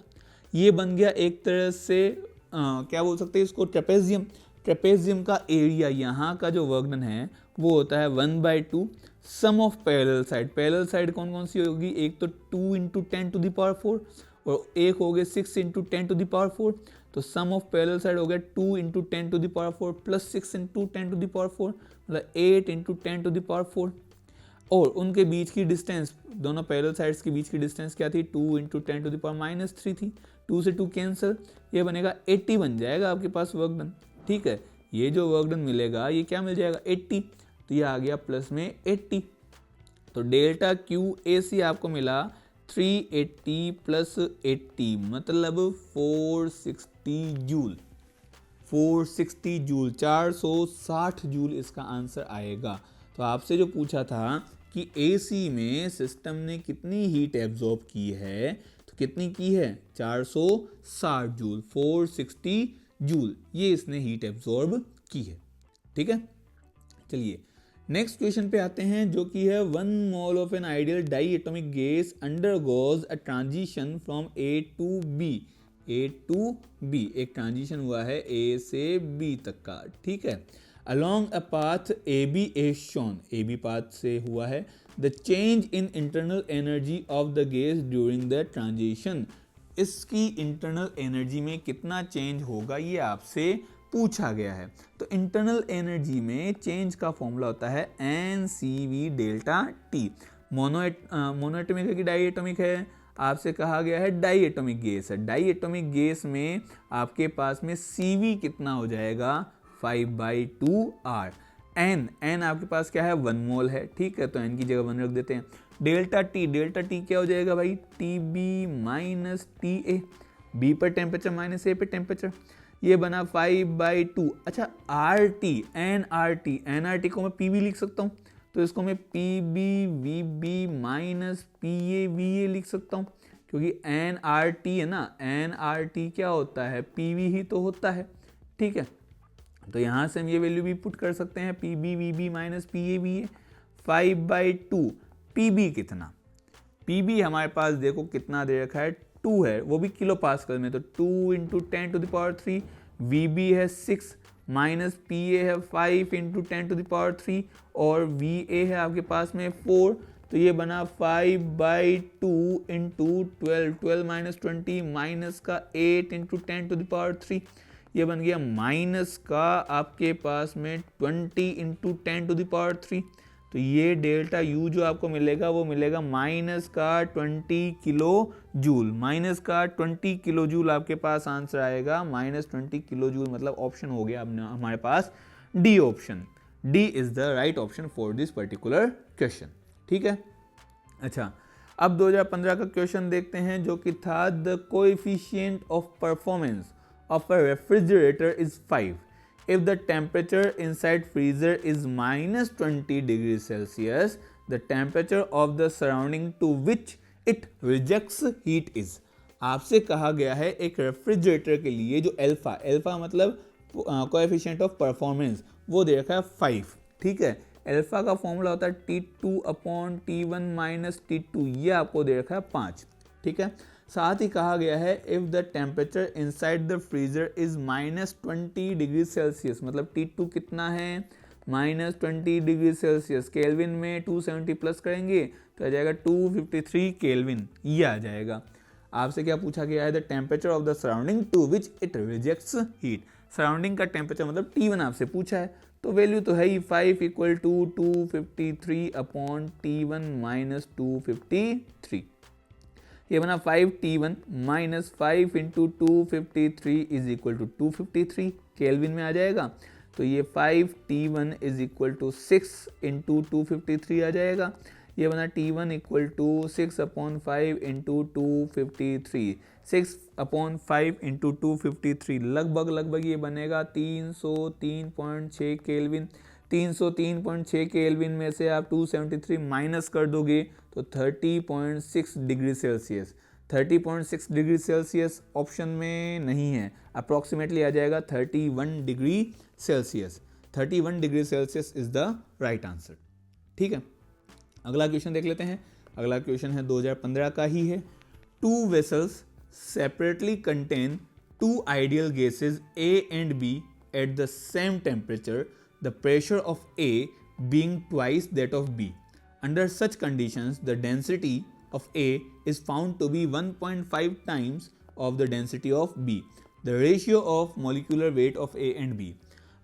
ये बन गया एक तरह से क्या बोल सकते हैं इसको, ट्रेपेजियम का एरिया। यहाँ का जो वर्क डन है वो होता है 1/2 sum of parallel side. Parallel side कौन कौन सी होगी, एक तो 2 × 10⁴ और एक हो गया 6 × 10⁴। तो सम ऑफ पैरेलल साइड हो गया 2 × 10⁴ प्लस 6 × 10⁴, मतलब 8 × 10⁴। और उनके बीच की डिस्टेंस, दोनों पैरेलल साइड्स के बीच की डिस्टेंस क्या थी, 2 × 10⁻³ थी। 2 से 2 कैंसिल, ये बनेगा 80 बन जाएगा आपके पास वर्क डन, ठीक है। ये जो वर्क डन मिलेगा ये क्या मिल जाएगा, 80, तो ये आ गया प्लस में 80। तो डेल्टा Q AC आपको मिला 380 प्लस 80 मतलब 460 जूल। 460 जूल इसका आंसर आएगा। तो आपसे जो पूछा था कि AC में सिस्टम ने कितनी हीट एब्जॉर्ब की है, तो कितनी की है, 460 जूल, 460 जूल ये इसने हीट एब्जॉर्ब की है, ठीक है। चलिए नेक्स्ट क्वेश्चन पे आते हैं, जो कि है 1 mole of an ideal diatomic gas undergoes a transition from A to B A to B, एक ट्रांजिशन हुआ है ए से बी तक का, ठीक है। Along a path A B is shown, A B path से हुआ है। The change in internal energy of the gas during the transition, इसकी इंटरनल एनर्जी में कितना चेंज होगा ये आपसे पूछा गया है। तो इंटरनल एनर्जी में चेंज का फॉर्मूला होता है N C V delta T. Monoatomic है कि डाई एटॉमिक है, आपसे कहा गया है डाई एटॉमिक गैस है। डाई एटॉमिक गैस में आपके पास में CV कितना हो जाएगा 5/2R। एन आपके पास क्या है 1 मोल है, ठीक है, तो एन की जगह 1 रख देते हैं। डेल्टा टी क्या हो जाएगा भाई TB माइनस TA, बी पर टेम्परेचर माइनस ए पर टेम्परेचर, ये बना 5/2। अच्छा NRT को मैं PB लिख सकता हूँ, तो इसको मैं PbVb माइनस PaVa लिख सकता हूँ, क्योंकि NRT है ना, NRT क्या होता है PV ही तो होता है, ठीक है। तो यहाँ से हम ये वैल्यू भी पुट कर सकते हैं PbVb माइनस PaVa 5/2। PB कितना, PB हमारे पास देखो कितना दे रखा है 2 है, वो भी किलो पास्कल में, तो 2 इंटू 10⁻3, VB है 6 माइनस PA है 5 इंटू 10⁻3 और VA है आपके पास में 4, तो ये बना 5/2 इंटू 12 माइनस 20 माइनस का 8 इंटू 10⁻3, ये बन गया माइनस का आपके पास में 20 इंटू 10⁻3। तो ये डेल्टा U जो आपको मिलेगा वो मिलेगा माइनस का 20 किलो जूल, माइनस का 20 किलो जूल आपके पास आंसर आएगा, माइनस 20 किलो जूल, मतलब ऑप्शन हो गया हमारे पास D option. D is the right option for this particular question, ठीक है। अच्छा, अब 2015 का क्वेश्चन देखते हैं जो कि था the coefficient of performance of a refrigerator is 5 if the temperature inside freezer is minus 20 degrees Celsius, the temperature of the surrounding to which it rejects heat is। आपसे कहा गया है एक रेफ्रिजरेटर के लिए जो अल्फा मतलब कोएफिशिएंट ऑफ परफॉर्मेंस वो दे रखा है 5, ठीक है। अल्फा का फॉर्मूला होता है T2/T1 माइनस T2, ये आपको दे रखा है 5, ठीक है। साथ ही कहा गया है if the temperature inside the freezer is minus 20 degree Celsius, मतलब T2 कितना है माइनस 20 डिग्री सेल्सियस, केल्विन में 270 प्लस करेंगे तो आ जाएगा 253 केल्विन, ये आ जाएगा। आपसे क्या पूछा गया है the temperature of the surrounding to which it rejects heat, surrounding का टेम्परेचर मतलब T1 आपसे पूछा है, तो वैल्यू तो है ही 5 इक्वल टू 253/T1 माइनस 253, ये बना 5T1 minus 5 into 253 is equal to 253, kelvin में आ जाएगा, तो ये 5T1 is equal to 6 into 253 आ जाएगा, ये बना T1 equal to 6/5 into 253, 6/5 into 253 लगभग ये बनेगा 303.6 केल्विन। 303.6 केल्विन में से आप 273 माइनस कर दोगे तो 30.6 degree Celsius, 30.6 degree Celsius option में नहीं है, अप्रॉक्सीमेटली आ जाएगा 31 degree Celsius. 31 degree Celsius is the right answer, ठीक है। अगला क्वेश्चन देख लेते हैं। अगला क्वेश्चन है 2015 का ही है। 2 vessels separately contain 2 ideal gases A and B at the same temperature, the pressure of A being twice that of B. Under such conditions, the density of A is found to be 1.5 times of the density of B. The ratio of molecular weight of A and B.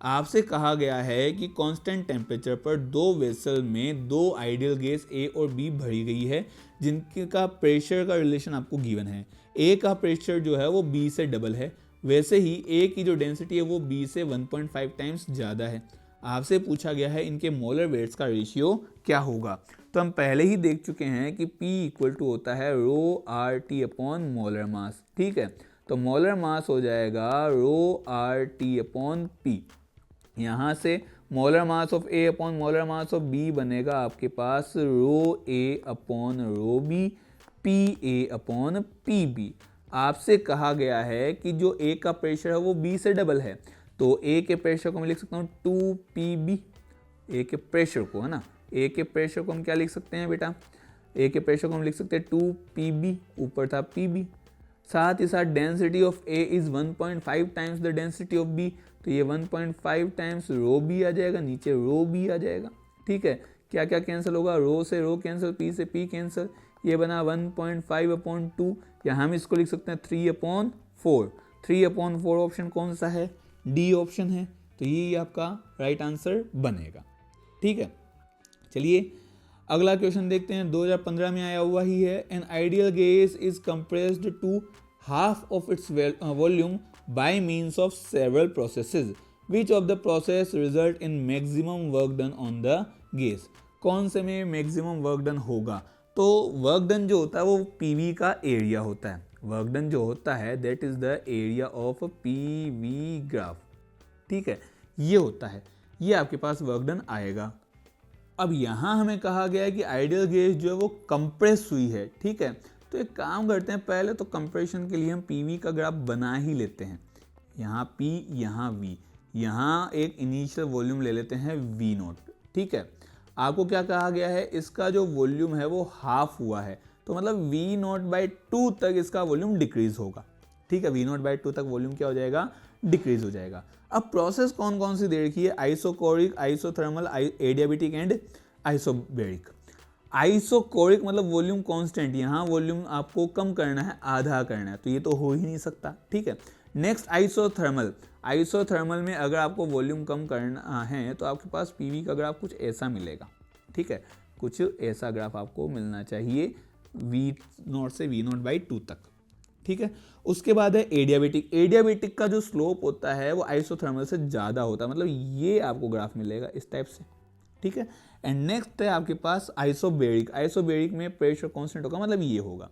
आपसे कहा गया है कि constant temperature पर 2 vessel में 2 ideal gas A और B भरी गई है जिनका प्रेशर का रिलेशन आपको गिवन है। A का प्रेशर जो है वो B से डबल है, वैसे ही A की जो डेंसिटी है वो B से 1.5 टाइम्स ज़्यादा है। आपसे पूछा गया है इनके मोलर वेट्स का रेशियो क्या होगा। तो हम पहले ही देख चुके हैं कि P इक्वल टू होता है ρRT अपॉन मोलर मास, ठीक है। तो मोलर मास हो जाएगा ρRT अपॉन P। यहाँ से molar mass of A upon molar mass of B बनेगा आपके पास ρA upon ρB, PA upon PB। आपसे कहा गया है कि जो A का प्रेशर है वो B से डबल है, तो A के प्रेशर को मैं लिख सकता हूँ 2PB। A के प्रेशर को है ना, A के प्रेशर को हम क्या लिख सकते हैं बेटा, A के प्रेशर को हम लिख सकते हैं 2PB, ऊपर था PB। साथ ही साथ density of A is 1.5 times the density of B, तो ये 1.5 टाइम्स रो बी आ जाएगा, नीचे रो बी आ जाएगा। ठीक है, क्या क्या कैंसिल होगा, रो से रो कैंसिल, पी से पी कैंसिल, ये बना 1.5/2, या हम इसको लिख सकते हैं 3/4। 3/4 ऑप्शन कौन सा है, डी ऑप्शन है, तो ये आपका राइट आंसर बनेगा। ठीक है, चलिए अगला क्वेश्चन देखते हैं, 2015 में आया हुआ ही है। An ideal gas is compressed to half of its volume by means of several processes, which of the process result in maximum work done on the gas. कौन से में मैक्सिमम वर्क डन होगा, तो वर्क डन जो होता है वो PV का एरिया होता है, वर्क डन जो होता है that is the area of PV graph. ठीक है, ये होता है, ये आपके पास वर्क डन आएगा। अब यहाँ हमें कहा गया है कि आइडियल गैस जो है वो कंप्रेस हुई है। ठीक है, तो एक काम करते हैं, पहले तो कंप्रेशन के लिए हम पीवी का ग्राफ बना ही लेते हैं, यहाँ पी यहाँ वी, यहाँ एक इनिशियल वॉल्यूम ले लेते हैं वी नोट। ठीक है, आपको क्या कहा गया है, इसका जो वॉल्यूम है वो हाफ हुआ है, तो मतलब V0/2 तक इसका वॉल्यूम डिक्रीज होगा। ठीक है, V0/2 तक वॉल्यूम क्या हो जाएगा, डिक्रीज हो जाएगा। अब प्रोसेस कौन कौन सी दे रखी है, isochoric, isothermal, adiabatic and isobaric. Isochoric मतलब वॉल्यूम कांस्टेंट, यहाँ वॉल्यूम आपको कम करना है, आधा करना है, तो ये तो हो ही नहीं सकता। ठीक है, नेक्स्ट आइसोथर्मल, आइसोथर्मल में अगर आपको वॉल्यूम कम करना है तो आपके पास पीवी का ग्राफ कुछ ऐसा मिलेगा। ठीक है, कुछ ऐसा ग्राफ आपको मिलना चाहिए V0 से V0/2 तक। ठीक है, उसके बाद है एडियाबेटिक। एडियाबेटिक का जो स्लोप होता है वो आइसोथर्मल से ज़्यादा होता है, मतलब ये आपको ग्राफ मिलेगा इस टाइप से। ठीक है, एंड नेक्स्ट है आपके पास आइसोबेरिक। आइसोबेरिक में प्रेशर कांस्टेंट होगा, मतलब ये होगा।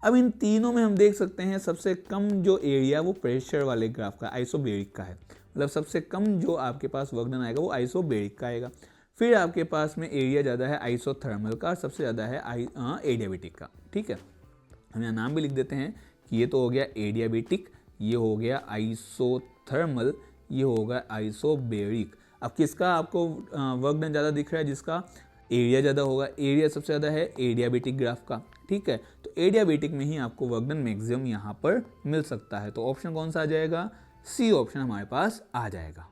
अब इन तीनों में हम देख सकते हैं सबसे कम जो एरिया वो प्रेशर वाले ग्राफ का आइसोबेरिक का है, मतलब सबसे कम जो आपके पास वर्क डन आएगा वो आइसोबेरिक का आएगा। फिर आपके पास में एरिया ज़्यादा है आइसोथर्मल का, सबसे ज़्यादा है एडियाबेटिक का। ठीक है, हम यहाँ नाम भी लिख देते हैं कि ये तो हो गया एडियाबेटिक, ये हो गया आइसोथर्मल, ये होगा आइसोबेरिक। अब किसका आपको वर्क डन ज़्यादा दिख रहा है, जिसका एरिया ज़्यादा होगा, एरिया सबसे ज़्यादा है एडियाबेटिक ग्राफ का। ठीक है, तो एडियाबेटिक में ही आपको वर्क डन मैक्सिमम यहाँ पर मिल सकता है, तो ऑप्शन कौन सा आ जाएगा, सी ऑप्शन हमारे पास आ जाएगा।